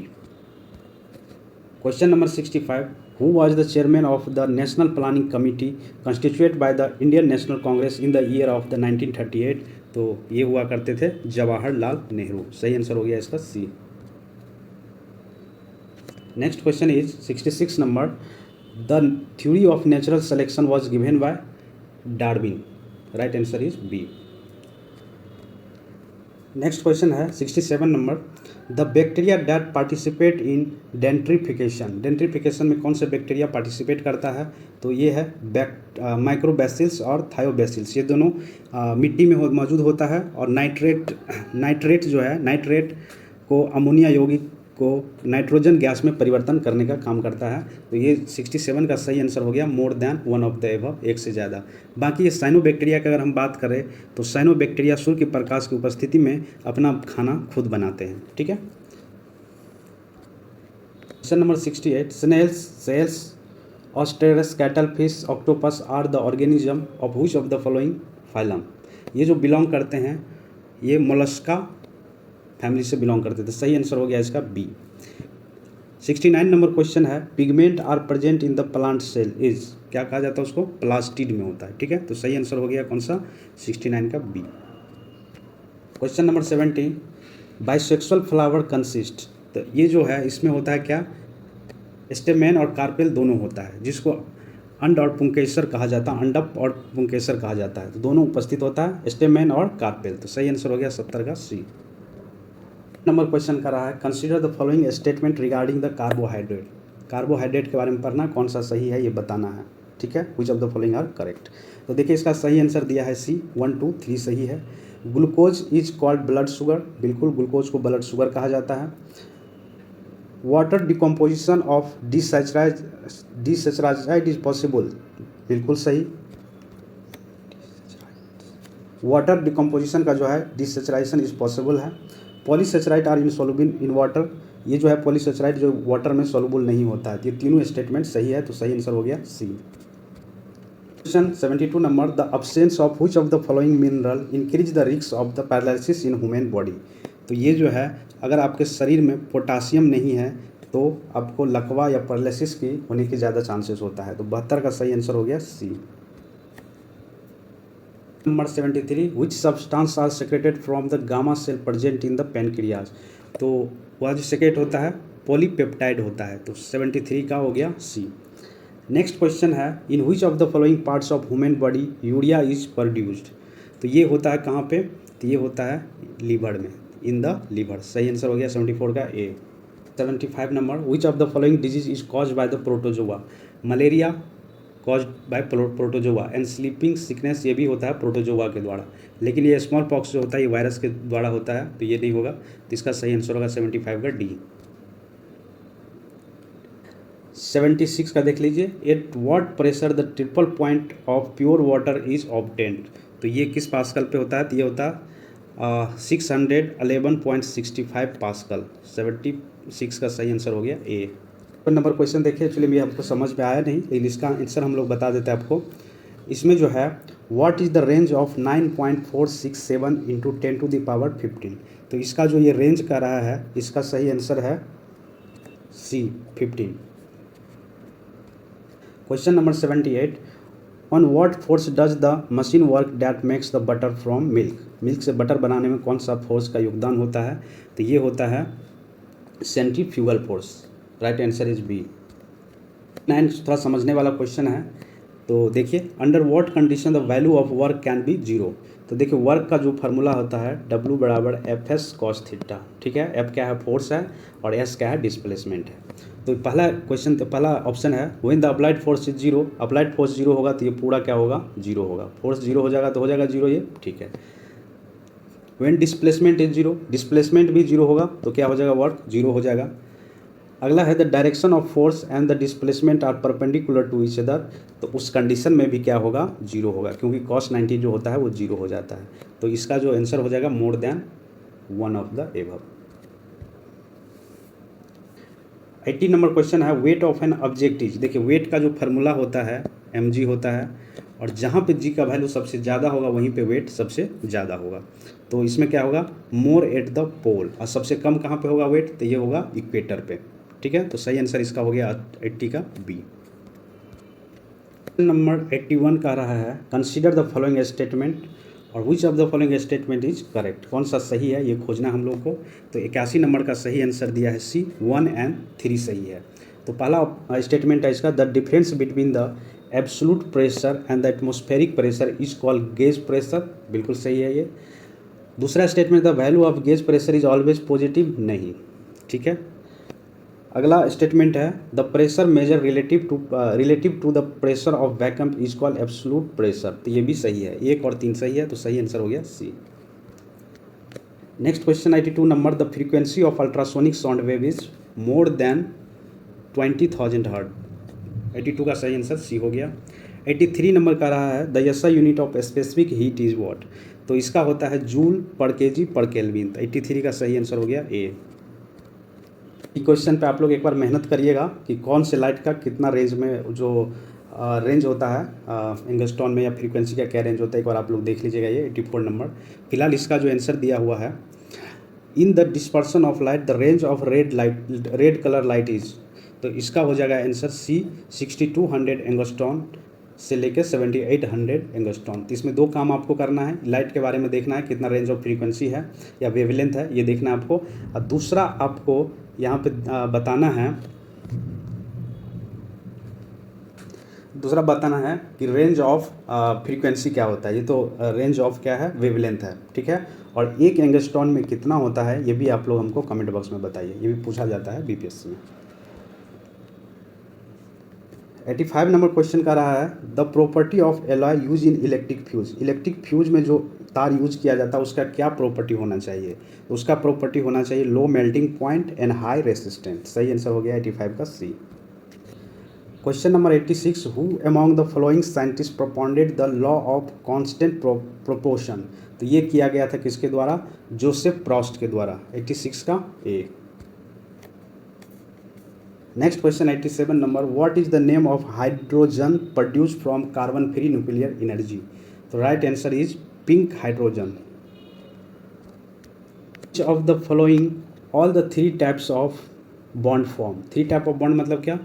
Question number 65, who was the chairman of the national planning committee constituted by the Indian national Congress in the year of the 1938। तो ये हुआ करते थे जवाहरलाल नेहरू। सही आंसर हो गया इसका C. Next question is 66 number, the theory of natural selection was given by Darwin. Right answer is B. Next question है 67 number, the bacteria that participate in denitrification. Denitrification में कौन से बैक्टीरिया पार्टिसिपेट करता है। तो ये है माइक्रोबैसिल्स और थायोबैसिल्स। ये दोनों मिट्टी में मौजूद होता है। और नाइट्रेट जो है, नाइट्रेट को अमोनिया यौगिक को नाइट्रोजन गैस में परिवर्तन करने का काम करता है। तो ये 67 का सही आंसर हो गया, more than one of the above, एक से ज़्यादा। बाकी ये साइनोबैक्टीरिया की अगर हम बात करें तो साइनोबैक्टीरिया सूर्य के प्रकाश की उपस्थिति में अपना खाना खुद बनाते हैं। ठीक है। Question number 68, snails, cells, oysters, cuttlefish, octopus are the organism of which of the following phylum. ये जो बिलोंग करते हैं ये मोलस्का फैमिली से बिलोंग करते थे। सही आंसर हो गया इसका बी। 69 नंबर क्वेश्चन है, pigment are present in the plant cell is, क्या कहा जाता है उसको, प्लास्टिड में होता है। ठीक है, तो सही आंसर हो गया कौन सा, 69 का B. Question number 70, bisexual flower consist. तो ये जो है इसमें होता है क्या, स्टेमेन और कार्पेल दोनों होता है, जिसको अंड और पुंकेसर कहा जाता है, अंडप और पुंकेसर कहा जाता है, तो दोनों उपस्थित होता है, स्टेमेन और कार्पेल। तो सही आंसर हो गया 70 का सी। नंबर क्वेश्चन कर रहा है, consider the following statement regarding the carbohydrate. Carbohydrate के बारे में पढ़ना, कौन सा सही है ये बताना है, ठीक है। Which of the following are correct. तो देखिए इसका सही आंसर दिया है सी, 1 2 3 सही है। Glucose is called blood sugar, बिल्कुल ग्लूकोज को ब्लड शुगर कहा जाता है। Water decomposition of disaccharide is possible, बिल्कुल सही। वाटर डिकम्पोजिशन का जो है डिसैचराइजेशन इज पॉसिबल है। पॉलीसेचराइड आर इनसॉल्युबल इन वाटर, ये जो है पॉलीसेचराइड जो वाटर में सॉल्युबल नहीं होता है। ये तीनों स्टेटमेंट सही है, तो सही आंसर हो गया C. Question 72 number, the absence of which of the following mineral increase the risk of the paralysis in human body. तो ये जो है अगर आपके शरीर में पोटासियम नहीं है तो आपको लकवा या पैरालिसिस की होने की ज़्यादा चांसेस होता है। तो 72 का सही आंसर हो गया C. Number 73, which substance are secreted from the gamma cell present in the pancreas. तो वह जो सेक्रेट होता है पॉलीपेप्टाइड होता है। तो 73 का हो गया सी। नेक्स्ट क्वेश्चन है, in which of the following parts of human body urea is produced. तो ये होता है कहाँ पे, तो ये होता है लीवर में, इन द लीवर। सही आंसर हो गया 74 का ए। 75 number, which of the following disease is cause by the protozoa. Malaria cause by protozoa and sleeping sickness, ये भी होता है प्रोटोजोआ के द्वारा। लेकिन ये स्मॉल पॉक्स जो होता है ये वायरस के द्वारा होता है, तो ये नहीं होगा। तो इसका सही आंसर होगा 75 का डी। 76 का देख लीजिए, at what pressure the triple point of pure water is obtained. तो ये किस पास्कल पे होता है, तो ये होता है 611.65 पास्कल। 76 का सही आंसर हो गया ए। नंबर क्वेश्चन देखिए, एक्चुअली ये आपको समझ में आया नहीं, लेकिन इसका आंसर हम लोग बता देते हैं आपको। इसमें जो है what is the range of 9.467 into 10⁻15। तो इसका जो ये रेंज का रहा है, इसका सही आंसर है सी 15। Question number 78, on what force does the machine work that makes the butter from milk. Milk से बटर बनाने में कौन सा फोर्स का योगदान होता है, तो ये होता है centrifugal force. Right answer is B. 9 थोड़ा समझने वाला क्वेश्चन है। तो देखिए, under what condition the value of work can be zero. तो देखिए वर्क का जो फार्मूला होता है W बराबर FS cos थीटा, ठीक है। F क्या है, फोर्स है, और S क्या है, डिस्प्लेसमेंट है। तो पहला क्वेश्चन, तो पहला ऑप्शन है when the applied force is zero. Applied force zero होगा तो ये पूरा क्या होगा, जीरो होगा। फोर्स जीरो हो जाएगा तो हो जाएगा जीरो, ये ठीक है। When displacement is zero, displacement भी जीरो होगा तो क्या हो जाएगा, वर्क जीरो हो जाएगा। अगला है the direction of force and the displacement are perpendicular to each other. तो उस कंडीशन में भी क्या होगा, जीरो होगा, क्योंकि cos 90 जो होता है वो जीरो हो जाता है। तो इसका जो आंसर हो जाएगा more than one of the above. 80 number question है, weight of an object is. देखिए वेट का जो फार्मूला होता है mg होता है, और जहाँ पे g का वैल्यू सबसे ज़्यादा होगा वहीं पे वेट सबसे ज़्यादा होगा। तो इसमें क्या होगा, मोर एट द पोल, और सबसे कम कहाँ पे होगा वेट, तो ये होगा इक्वेटर पे, ठीक है। तो सही आंसर इसका हो गया 80 का बी। नंबर 81 कह रहा है, कंसीडर द फॉलोइंग स्टेटमेंट और विच of the following statement is correct. कौन सा सही है ये खोजना हम लोग को। तो 81 नंबर का सही आंसर दिया है सी, 1 और 3 सही है। तो पहला स्टेटमेंट है इसका, the difference between the absolute pressure and the atmospheric pressure is called gauge pressure, बिल्कुल सही है ये। दूसरा statement, the value of gauge pressure is always positive, नहीं, ठीक है। अगला स्टेटमेंट है, the pressure measure relative to the pressure of vacuum is called absolute pressure. तो ये भी सही है, 1 और 3 सही है, तो सही आंसर हो गया C. Next question 82 number, the frequency of ultrasonic sound wave is more than 20,000 hertz. 82 का सही आंसर सी हो गया। 83 नंबर का रहा है, the SI unit of specific heat is what. तो इसका होता है जूल पर केजी पर केल्विन। तो 83 का सही आंसर हो गया ए। क्वेश्चन पे आप लोग एक बार मेहनत करिएगा कि कौन से लाइट का कितना रेंज में जो रेंज होता है एंगस्ट्रॉन में, या फ्रीक्वेंसी का क्या रेंज होता है, एक बार आप लोग देख लीजिएगा ये 84 नंबर। फिलहाल इसका जो आंसर दिया हुआ है, in the dispersion of light the range of red colour light is. तो इसका हो जाएगा आंसर सी, 6200 एंगस्ट्रॉन से लेकर 7800 एंगस्ट्रॉन। तो इसमें 2 काम आपको करना है, लाइट के बारे में देखना है कितना रेंज ऑफ फ्रीक्वेंसी है या वेवलेंथ है, ये देखना है आपको। और दूसरा आपको यहाँ पे बताना है दूसरा बताना है कि रेंज ऑफ फ्रीक्वेंसी क्या होता है। ये तो रेंज ऑफ क्या है, वेवलेंथ है, ठीक है। और एक एंगस्ट्रॉन में कितना होता है ये भी आप लोग हमको कमेंट बॉक्स में बताइए, ये भी पूछा जाता है बीपीएससी में। 85 नंबर क्वेश्चन का रहा है the property of alloy use in electric fuse. Electric fuse में जो तार यूज किया जाता है उसका क्या प्रॉपर्टी होना चाहिए, तो उसका प्रॉपर्टी होना चाहिए low melting point and high resistance. सही आंसर हो गया 85 का C. Question number 86 who among the following scientist propounded the law of constant proportion. तो ये किया गया था किसके द्वारा, जोसेफ प्रॉस्ट के द्वारा। 86 का A. Next question 87 number what is the name of hydrogen produce from carbon free nuclear energy. तो right answer is pink hydrogen. Of the following all the three types of bond form. Three type of bond मतलब क्या,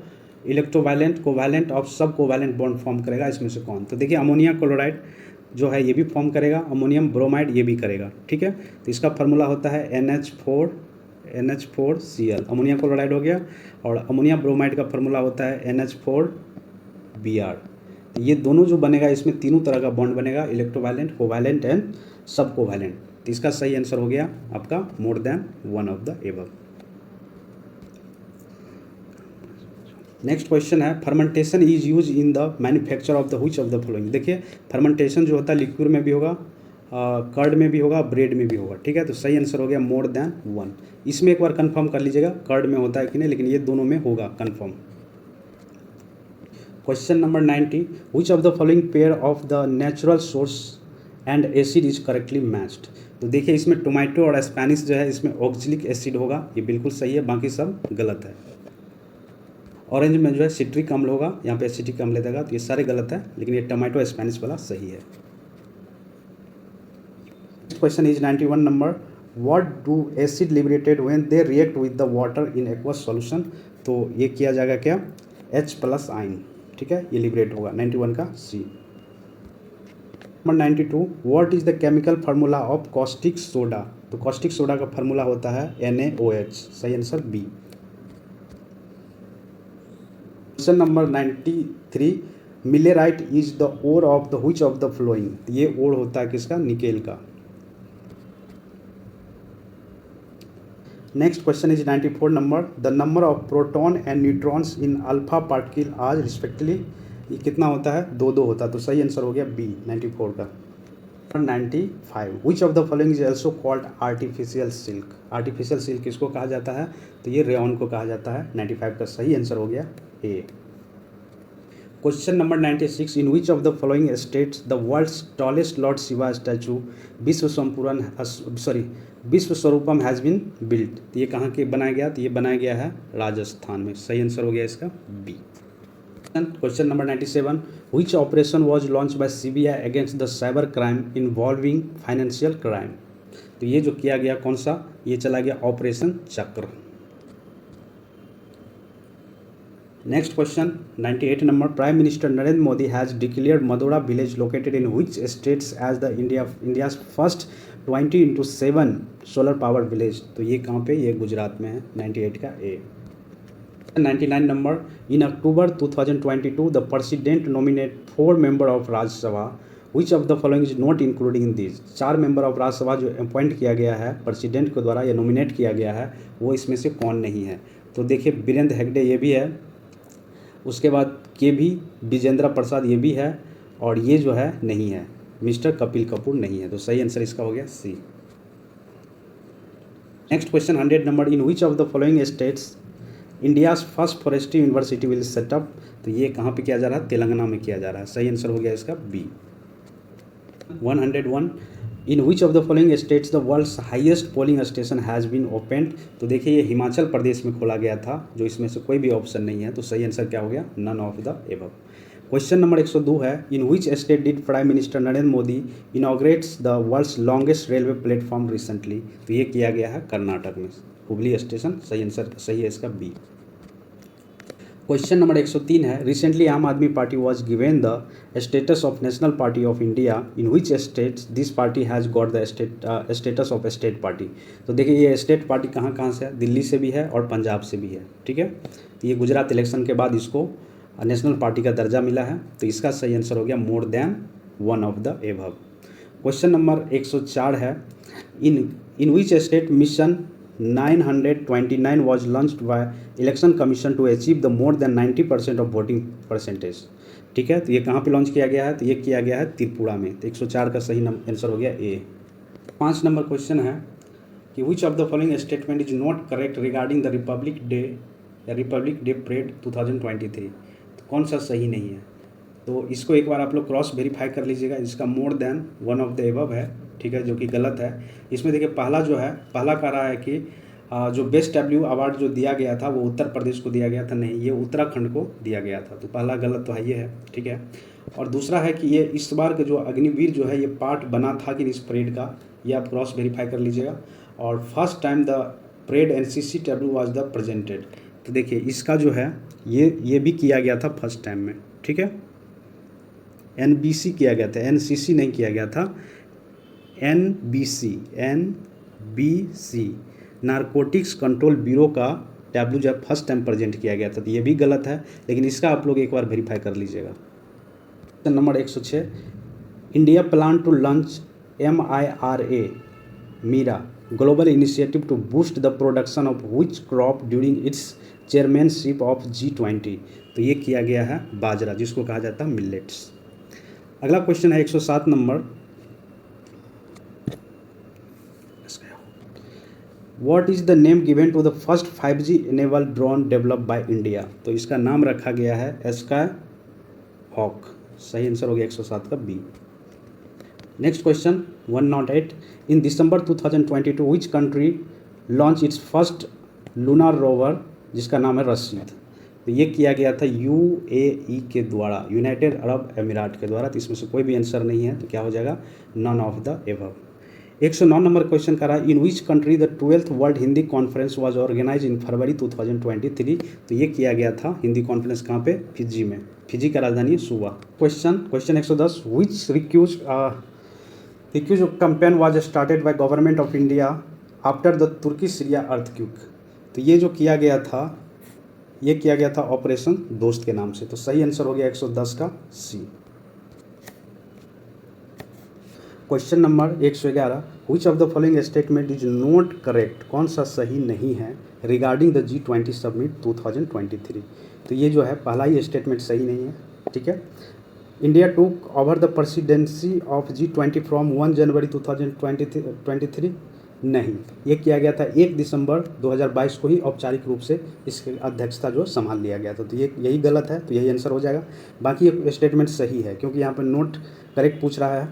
इलेक्ट्रोवायलेंट, covalent और सब covalent bond form करेगा, इसमें से कौन। तो देखिए अमोनिया क्लोराइड जो है ये भी फॉर्म करेगा, अमोनियम ब्रोमाइड ये भी करेगा, ठीक है। तो इसका फार्मूला होता है NH4Cl, अमोनिया क्लोराइड हो गया। और अमोनिया ब्रोमाइड का फार्मूला होता है NH4Br। तो ये दोनों जो बनेगा इसमें तीनों तरह का बॉन्ड बनेगा, इलेक्ट्रोवायलेंट, कोवैलेंट एंड सब कोवैलेंट। तो इसका सही आंसर हो गया आपका more than one of the above. Next question है fermentation is use in the manufacture of the which of the following. देखिए फर्मेंटेशन जो होता है लिक्विड में भी होगा, कर्ड में भी होगा, ब्रेड में भी होगा, ठीक है। तो सही आंसर हो गया मोर देन वन। इसमें एक बार कंफर्म कर लीजिएगा कर्ड में होता है कि नहीं, लेकिन ये दोनों में होगा confirm. Question number 90 which of the following pair of the natural source and acid is correctly matched. तो देखिए इसमें टोमेटो और स्पेनिश जो है इसमें ऑक्जेलिक एसिड होगा, ये बिल्कुल सही है, बाकी सब गलत है। ऑरेंज में जो है सिट्रिक अम्ल होगा, यहाँ पे एसिटिक अम्ल देगा, तो ये सारे गलत है, लेकिन ये टोमेटो स्पेनिश वाला सही है। Question is 91 number what do acid liberated when they react with the water in aqueous solution. तो ये किया जाएगा क्या, H+ आयन, ठीक है, ये लिबरेट होगा। 91 का C. Number 92 what is the chemical formula of caustic soda. तो कॉस्टिक सोडा का फार्मूला होता है NaOH। सही answer B. Question number 93 millerite is the ore of the which of the flowing. ये ओर होता है किसका, निकेल का। Next question is 94 number the number of proton and neutrons in alpha particle आज respectively. ये कितना होता है, 2 होता है। तो सही आंसर हो गया बी 94 का। 95 विच of the following is also called artificial silk. Artificial silk किसको कहा जाता है, तो ये रेयॉन को कहा जाता है। 95 का सही आंसर हो गया A. Question number 96 in which of the following states the world's tallest lord Shiva statue Vishwa Swaroopam has been built. तो ये कहाँ के बनाया गया, तो ये बनाया गया है राजस्थान में। सही आंसर हो गया इसका B. Question number 97 which operation was launch by CBI against the cyber crime involving financial crime. तो ये जो किया गया कौन सा, ये चला गया operation Chakra. Next question 98 number prime minister Narendra Modi has declared Modhera village located in which states as the India's first 20x7 solar power village. तो ये कहाँ पे, ये गुजरात में है। 98 का ए। 99 number in October 2022 the president nominate 4 member of Rajya Sabha which of the following is not including in this. 4 member of Rajya Sabha जो appoint किया गया है प्रेसिडेंट के द्वारा या नॉमिनेट किया गया है वो इसमें से कौन नहीं है। तो देखिए वीरेंद्र हेगड़े ये भी है, उसके बाद KV विजेंद्र प्रसाद ये भी है, और ये जो है नहीं है, मिस्टर कपिल कपूर नहीं है। तो सही आंसर इसका हो गया C. Next question 100 number in which of the following states India's first forestry university will set up. तो ये कहाँ पे किया जा रहा है, तेलंगाना में किया जा रहा है। सही आंसर हो गया इसका B. 101 in which of the following states the world's highest polling station has been opened. तो देखिए ये हिमाचल प्रदेश में खोला गया था, जो इसमें से कोई भी ऑप्शन नहीं है। तो सही आंसर क्या हो गया, none of the above. Question number 102 है in which state did prime minister Narendra Modi inaugurates the world's longest railway platform recently. तो ये किया गया है कर्नाटक में, हुबली स्टेशन। सही आंसर सही है इसका बी। क्वेश्चन नंबर 103 है रिसेंटली आम आदमी party was given the status of national party of India in which states this party has got the status of state party. तो देखिए ये स्टेट पार्टी कहाँ कहाँ से है, दिल्ली से भी है और पंजाब से भी है, ठीक है। ये गुजरात इलेक्शन के बाद इसको नेशनल पार्टी का दर्जा मिला है। तो इसका सही आंसर हो गया more than one of the above. Question number 104 है, in which state mission 929 was launched by election commission to achieve the more than 90% of voting percentage. ठीक है, तो ये कहाँ पे लॉन्च किया गया है? तो ये किया गया है त्रिपुरा में। तो 104 का सही आंसर हो गया ए। 5 नंबर क्वेश्चन है कि विच of the following statement is not correct regarding the Republic day parade 2023। तो कौन सा सही नहीं है? तो इसको एक बार आप लोग क्रॉस वेरीफाई कर लीजिएगा। इसका मोर than one of the above है, ठीक है, जो कि गलत है। इसमें देखिए पहला जो है, पहला कह रहा है कि जो बेस्ट डब्ल्यू अवार्ड जो दिया गया था वो उत्तर प्रदेश को दिया गया था, नहीं, ये उत्तराखंड को दिया गया था। तो पहला गलत तो है, ये है, ठीक है। और दूसरा है कि ये इस बार का जो अग्निवीर जो है ये पार्ट बना था कि इस परेड का, ये आप क्रॉस वेरीफाई कर लीजिएगा। और first time the parade NCCW was the presented. तो देखिए इसका जो है ये भी किया गया था फर्स्ट टाइम में, ठीक है। NBC किया गया था, NCC नहीं किया गया था, NBC नारकोटिक्स कंट्रोल ब्यूरो का डब्ल्यू जब फर्स्ट टाइम प्रेजेंट किया गया था। तो ये भी गलत है, लेकिन इसका आप लोग एक बार वेरीफाई कर लीजिएगा। Question number 106, India plan to launch MIRA MIRA global initiative to boost the production of which crop during its chairmanship of G20। तो ये किया गया है बाजरा, जिसको कहा जाता है मिलेट्स। अगला क्वेश्चन है 107 number, what is the name given to the first 5G enable drone develop by India. तो इसका नाम रखा गया है स्काई हॉक। सही आंसर हो गया 107 का B. Next question 108, in December 2022 which country launch its first lunar rover, जिसका नाम है रशीद। तो ये किया गया था UAE के द्वारा, यूनाइटेड अरब अमीरात के द्वारा। तो इसमें से कोई भी आंसर नहीं है, तो क्या हो जाएगा none of the above. 109 number question कर रहा है, in which country the 12th world Hindi conference was organize in February 2023। तो ये किया गया था हिंदी कॉन्फ्रेंस कहाँ पे? फिजी में। फिजी का राजधानी है सुवा। क्वेश्चन 110, विच रिक्यूज campaign was started by government of India after the Turkey Syria earthquake. तो ये जो किया गया था, ये किया गया था ऑपरेशन दोस्त के नाम से। तो सही आंसर हो गया 110 का C. Question number 111, which of the following statement is not correct, कौन सा सही नहीं है रिगार्डिंग द G20 समिट 2023। तो ये जो है पहला ही स्टेटमेंट सही नहीं है, ठीक है। India took over the presidency of G20 from 1 जनवरी 2023, नहीं, ये किया गया था 1 दिसंबर 2022 को ही औपचारिक रूप से इसकी अध्यक्षता जो संभाल लिया गया था। तो ये यही गलत है, तो यही आंसर हो जाएगा। बाकी ये स्टेटमेंट सही है, क्योंकि यहाँ पर नोट करेक्ट पूछ रहा है।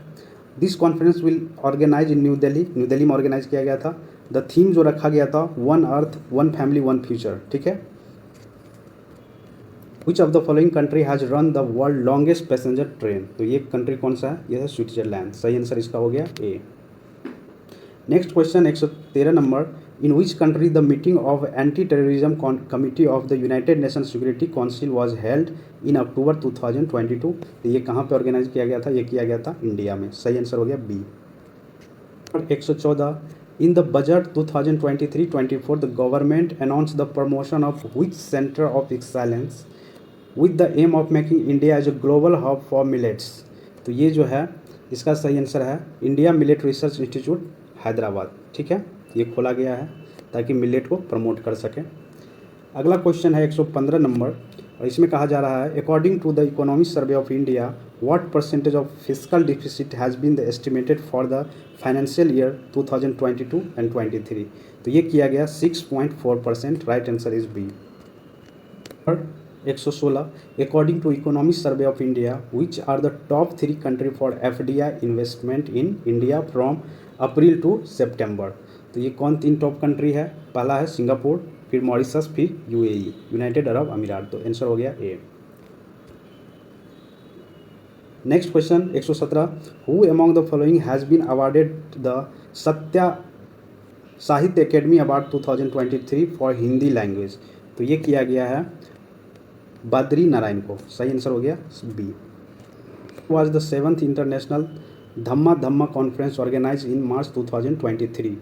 This conference will organize in New Delhi में ऑर्गेनाइज किया गया था। द थीम जो रखा गया था, one earth one family one future, ठीक है। Which of the following country has run the world longest passenger train. तो ये कंट्री कौन सा है? यह है स्विट्जरलैंड। सही आंसर इसका हो गया A. Next question 113 number, in which country the meeting of anti terrorism committee of the United Nation Security Council was held in October 2022। तो ये कहाँ पे ऑर्गेनाइज किया गया था? ये किया गया था इंडिया में। सही आंसर हो गया B. 114, in the budget 2023-24 the government announce the promotion of which centre of excellence with the aim of making India as a global hub for millets. तो ये जो है इसका सही आंसर है India millet research institute Hyderabad, ठीक है। ये खोला गया है ताकि मिलेट को प्रमोट कर सकें। अगला क्वेश्चन है 115 नंबर, और इसमें कहा जा रहा है, according to the economic survey of India what percentage of fiscal deficit has been the estimated for the financial year 2022 and 23। तो ये किया गया 6.4%। Right answer is B. 116, according to economic survey of India which are the top 3 country for FDI investment in India from April to September. तो ये कौन 3 top country है? पहला है सिंगापुर, फिर मॉरिशस, फिर UAE यूनाइटेड अरब अमीरात। तो आंसर हो गया A. Next question 117, who among the following has been awarded the सत्या Sahitya Akademi award 2023 for Hindi language. तो ये किया गया है बद्री नारायण को। सही आंसर हो गया B. Was the 7th international Dhamma conference organize in March 2023।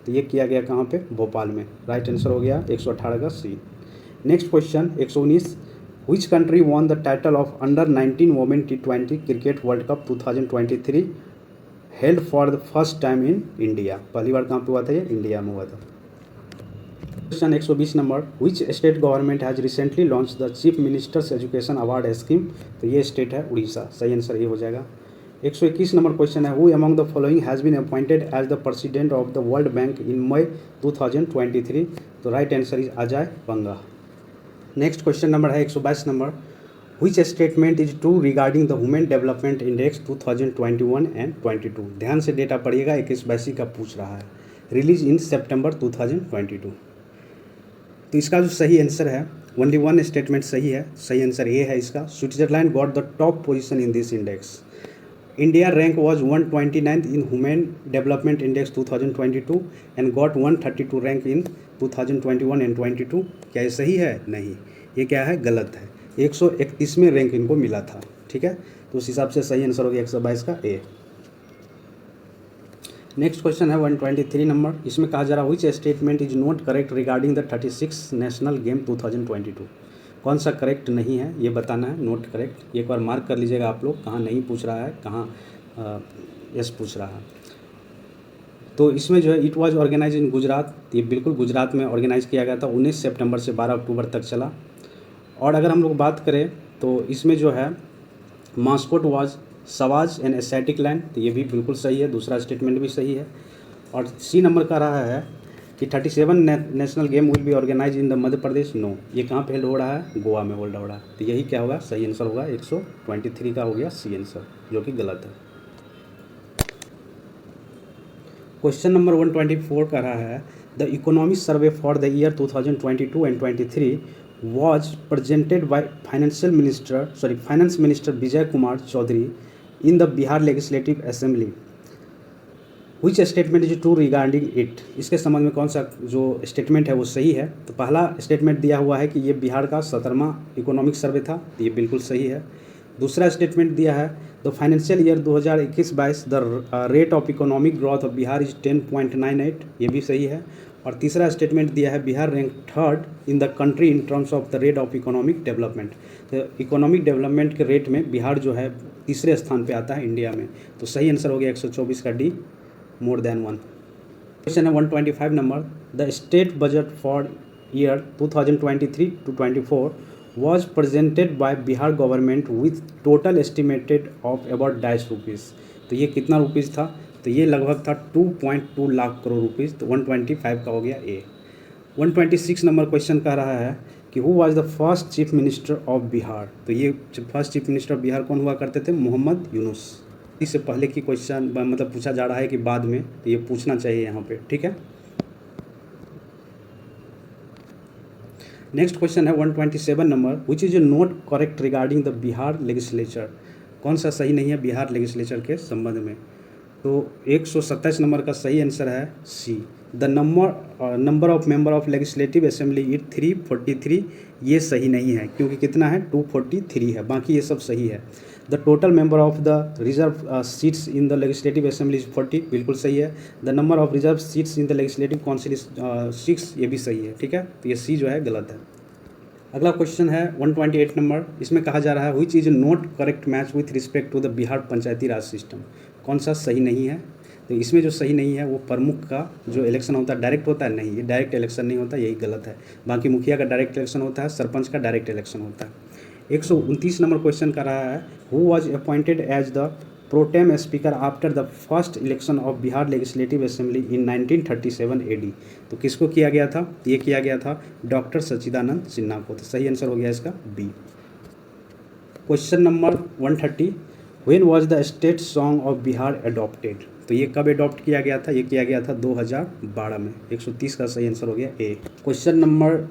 तो ये किया गया कहाँ पे? भोपाल में। राइट आंसर हो गया 118 का C. Next question 119, Which country won the title of Under 19 Women T20 Cricket World Cup 2023 held for the first time in India? पहली बार कहाँ पे हुआ था ये? इंडिया में हुआ था। Question 120 number, which state government has recently launch the chief ministers education award scheme? तो ये स्टेट है उड़ीसा, सही आंसर ये हो जाएगा। 121 नंबर क्वेश्चन है, who among the following has been appointed as the president of the World Bank in May 2023? तो right answer is Ajay Banga. Next question number है 122 number, which statement is true regarding the women development index 2021 and 22? ध्यान से data पढ़िएगा, 21-22 का पूछ रहा है, release इन सितंबर 2022। तो इसका जो सही आंसर है, ओनली वन स्टेटमेंट सही है, सही आंसर ये है इसका, Switzerland got the top position in this index. India rank was 129th in human development index 2022 and got 132 rank in 2021 and 22। क्या ये सही है? नहीं, ये क्या है? गलत है। 131वें रैंक इनको मिला था, ठीक है। तो उस हिसाब से सही आंसर हो गया 122 का ए। नेक्स्ट क्वेश्चन है 123 नंबर, इसमें कहा जा रहा है विच statement is not correct regarding the 36 national game 2022? कौन सा करेक्ट नहीं है ये बताना है, नोट करेक्ट। एक बार मार्क कर लीजिएगा आप लोग, कहाँ नहीं पूछ रहा है, कहाँ यस पूछ रहा है। तो इसमें जो है इट वाज ऑर्गेनाइज इन गुजरात, ये बिल्कुल गुजरात में ऑर्गेनाइज किया गया था, 19 सितंबर से 12 अक्टूबर तक चला। और अगर हम लोग बात करें तो इसमें जो है मास्कोट वाज सवाज एंड एस्थेटिक लैंड, तो ये भी बिल्कुल सही है, दूसरा स्टेटमेंट भी सही है। और सी नंबर का रहा है कि 37 national game will be organise in the Madhya Pradesh, no, ये कहाँ पे हो रहा है? गोवा में हो रहा है। तो यही क्या होगा? सही आंसर होगा 123 का हो गया सी आंसर, जो कि गलत है। क्वेश्चन नंबर 124 का रहा है, the economic survey for the year 2022 and 23 was presented by finance minister Vijay Kumar Chaudhary in the Bihar legislative assembly, which statement is true regarding it? इसके संबंध में कौन सा जो स्टेटमेंट है वो सही है? तो पहला स्टेटमेंट दिया हुआ है कि ये बिहार का 17वां इकोनॉमिक सर्वे था, तो ये बिल्कुल सही है। दूसरा स्टेटमेंट दिया है the financial year 2021-22 the rate of economic growth of Bihar is 10.98, ये भी सही है। और तीसरा स्टेटमेंट दिया है Bihar rank 3rd in the country in terms of the rate of economic development, तो इकोनॉमिक डेवलपमेंट के रेट में बिहार जो है तीसरे स्थान पे आता है इंडिया में। तो सही आंसर हो गया 124 का डी, मोर देन 1। क्वेश्चन है 125 number, the state budget for year 2023 to 24 was presented by Bihar government with total estimated of about ₹2.5। तो ये कितना रुपीज़ था? तो ये लगभग था 2.2 लाख करोड़ रुपीज़, तो 125 का हो गया ए। 126 नंबर क्वेश्चन कह रहा है कि who was the first chief minister of Bihar? तो ये first chief minister of Bihar कौन हुआ करते थे? मोहम्मद यूनुस। इससे पहले की क्वेश्चन मतलब पूछा जा रहा है कि बाद में, तो ये पूछना चाहिए यहाँ पे, ठीक है। नेक्स्ट क्वेश्चन है 127 number, which is not correct regarding the Bihar legislature? कौन सा सही नहीं है बिहार लेजिस्लेचर के संबंध में? तो 127 नंबर का सही आंसर है C, the number of member of legislative assembly is 343, ये सही नहीं है क्योंकि कितना है? 243 है, बाकी ये सब सही है। The total member of the reserve seats in the legislative assembly is 40, बिल्कुल सही है। The number of reserve seats in the legislative council is 6, ये भी सही है, ठीक है। तो ये सी जो है गलत है। अगला क्वेश्चन है 128 नंबर, इसमें कहा जा रहा है which is not correct match with respect to the Bihar Panchayati Raj system? कौन सा सही नहीं है? तो इसमें जो सही नहीं है वो प्रमुख का जो इलेक्शन होता है डायरेक्ट होता है, नहीं, ये डायरेक्ट इलेक्शन नहीं होता, यही गलत है। बाकी मुखिया का डायरेक्ट इलेक्शन होता है, सरपंच का डायरेक्ट इलेक्शन होता है। 129 नंबर क्वेश्चन का रहा है, who was appointed as the protem speaker after the first election of Bihar legislative assembly in 1937 AD? तो किसको किया गया था? ये किया गया था डॉक्टर सच्चिदानंद सिन्हा को, तो सही आंसर हो गया इसका B. Question number 130, when was the state song of Bihar adopted? तो ये कब अडॉप्ट किया गया था? ये किया गया था 2012 में, 130 का सही आंसर हो गया A. Question number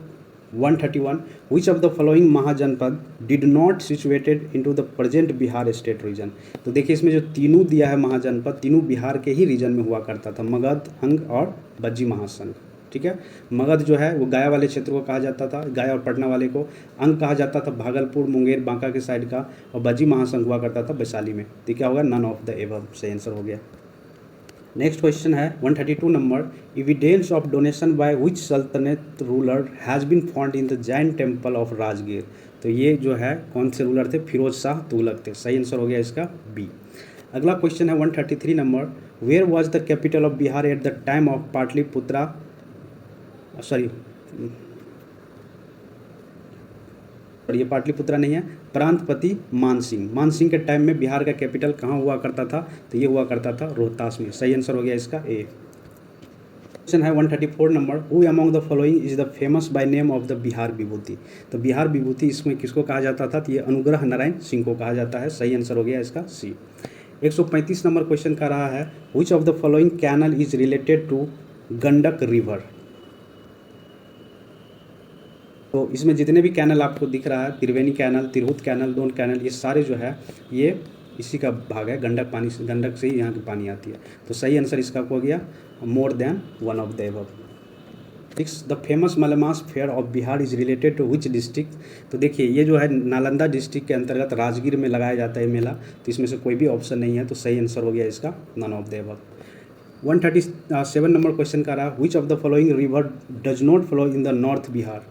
131, which of the following mahajanapada did not situated into the present Bihar state region? तो देखिए इसमें जो तीनों दिया है महाजनपद, तीनों बिहार के ही रीजन में हुआ करता था, मगध, अंग और बज्जी महासंघ, ठीक है। मगध जो है वो गया वाले क्षेत्र को कहा जाता था, गया और पटना वाले को। अंग कहा जाता था भागलपुर, मुंगेर, बांका के साइड का, और बज्जी महासंघ हुआ करता था वैशाली में। तो क्या होगा? नन ऑफ द एबव, सही आंसर हो गया। नेक्स्ट क्वेश्चन है 132 number, evidence of donation by which sultanate ruler has been found in the Jain temple of Rajgir? तो ये जो है कौन से रूलर थे? फिरोज शाह तुगलक थे। सही आंसर हो गया इसका बी। अगला क्वेश्चन है 133 number, where was the capital of Bihar at the time of Pataliputra, sorry ये पाटलिपुत्रा नहीं है, प्रांतपति मानसिंह। मानसिंह के टाइम में बिहार का कैपिटल कहाँ हुआ करता था? तो ये हुआ करता था रोहतास में। सही आंसर हो गया इसका ए। क्वेश्चन है 134 number, who among the following is the famous by name of the Bihar Vibhuti. तो बिहार विभूति इसमें किसको कहा जाता था? तो ये अनुग्रह नारायण सिंह को कहा जाता है। सही आंसर हो गया इसका सी। 135 नंबर क्वेश्चन का रहा है, which of the following canal is related to Gandak river. तो इसमें जितने भी कैनल आपको दिख रहा है, Triveni canal, Tirhut canal, Don canal, ये सारे जो है ये इसी का भाग है। गंडक पानी से, गंडक से ही यहाँ की पानी आती है। तो सही आंसर इसका हो गया more than one of the above. 6 the famous Malmas fair of Bihar is related to which district. तो देखिए ये जो है नालंदा डिस्ट्रिक्ट के अंतर्गत राजगीर में लगाया जाता है मेला। तो इसमें से कोई भी ऑप्शन नहीं है, तो सही आंसर हो गया इसका none of the above. 137 number question का रहा, which of the following river does not flow in the north Bihar.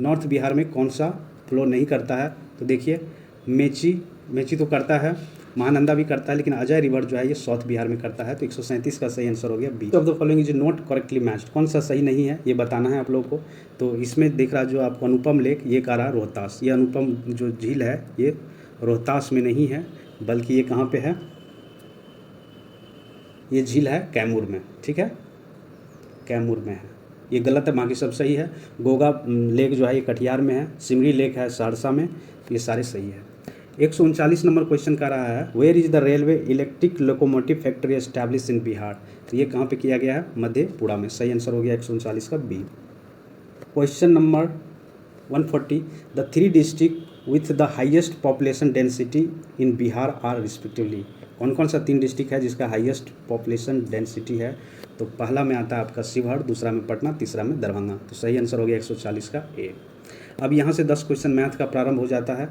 North Bihar में कौन सा फ्लो नहीं करता है? तो देखिए मेची तो करता है, महानंदा भी करता है, लेकिन अजय रिवर जो है ये साउथ बिहार में करता है। तो 137 का सही आंसर हो गया B. Of the following is not correctly matched. कौन सा सही नहीं है ये बताना है आप लोगों को। तो इसमें देख रहा जो आपको अनुपम लेक, ये कह रहा रोहतास। ये अनुपम जो झील है ये रोहतास में नहीं है, बल्कि ये कहाँ पे है? ये झील है कैमूर में। ठीक है, कैमूर में है। ये गलत है, बाकी सब सही है। गोगा लेक जो है ये कटिहार में है। सिमरी लेक है सहरसा में। ये सारे सही है। 139 नंबर क्वेश्चन का रहा है, where is the railway electric locomotive factory establish in Bihar. तो ये कहाँ पे किया गया है? मधेपुरा में। सही आंसर हो गया 139 का B. Question number 140, the 3 district with the highest population density in Bihar are respectively. कौन कौन सा 3 डिस्ट्रिक्ट है जिसका हाईएस्ट पॉपुलेशन डेंसिटी है? तो पहला में आता है आपका शिवहर, दूसरा में पटना, तीसरा में दरभंगा। तो सही आंसर हो गया 140 का ए। अब यहाँ से 10 क्वेश्चन मैथ का प्रारंभ हो जाता है।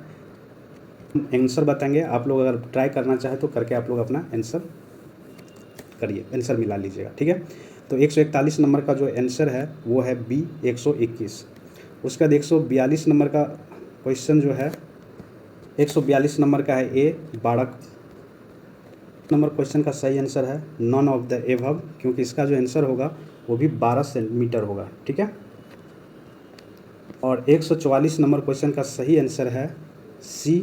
आंसर बताएंगे, आप लोग अगर ट्राई करना चाहे तो करके आप लोग अपना आंसर करिए, आंसर मिला लीजिएगा। ठीक है, तो 141 नंबर का जो आंसर है वो है बी 121। उसके बाद 142 नंबर का क्वेश्चन जो है 142 नंबर का है ए 12 नंबर क्वेश्चन का सही आंसर है नॉन ऑफ द एबव, क्योंकि इसका जो आंसर होगा वो भी 12 सेंटीमीटर होगा। ठीक है, और 144 नंबर क्वेश्चन का सही आंसर है सी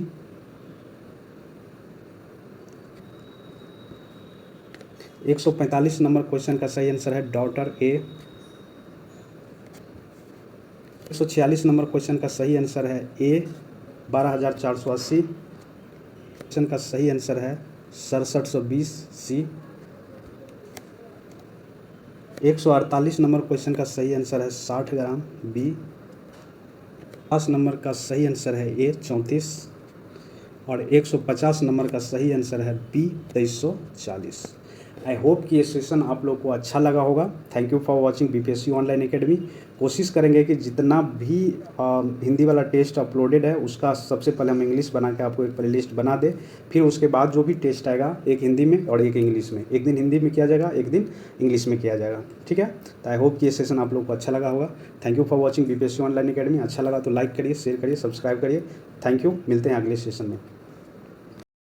145 नंबर क्वेश्चन का सही आंसर है डॉटर ए। 146 नंबर क्वेश्चन का सही आंसर है ए 12480। क्वेश्चन का सही आंसर है 6720 सी। 148 नंबर क्वेश्चन का सही आंसर है 60 ग्राम बी। 50 नंबर का सही आंसर है ए 34। और 150 नंबर का सही आंसर है बी 2340। आई होप कि ये सेशन आप लोग को अच्छा लगा होगा। Thank you for watching BPSC online academy. कोशिश करेंगे कि जितना भी हिंदी वाला टेस्ट अपलोडेड है उसका सबसे पहले हम इंग्लिश बना के आपको एक प्लेलिस्ट बना दे। फिर उसके बाद जो भी टेस्ट आएगा एक हिंदी में और एक इंग्लिश में, एक दिन हिंदी में किया जाएगा, एक दिन इंग्लिश में किया जाएगा। ठीक है, तो आई होप कि ये सेशन आप लोग को अच्छा लगा होगा। Thank you for watching BPSC online academy. अच्छा लगा तो लाइक करिए, शेयर करिए, सब्सक्राइब करिए। थैंक यू, मिलते हैं अगले सेशन में।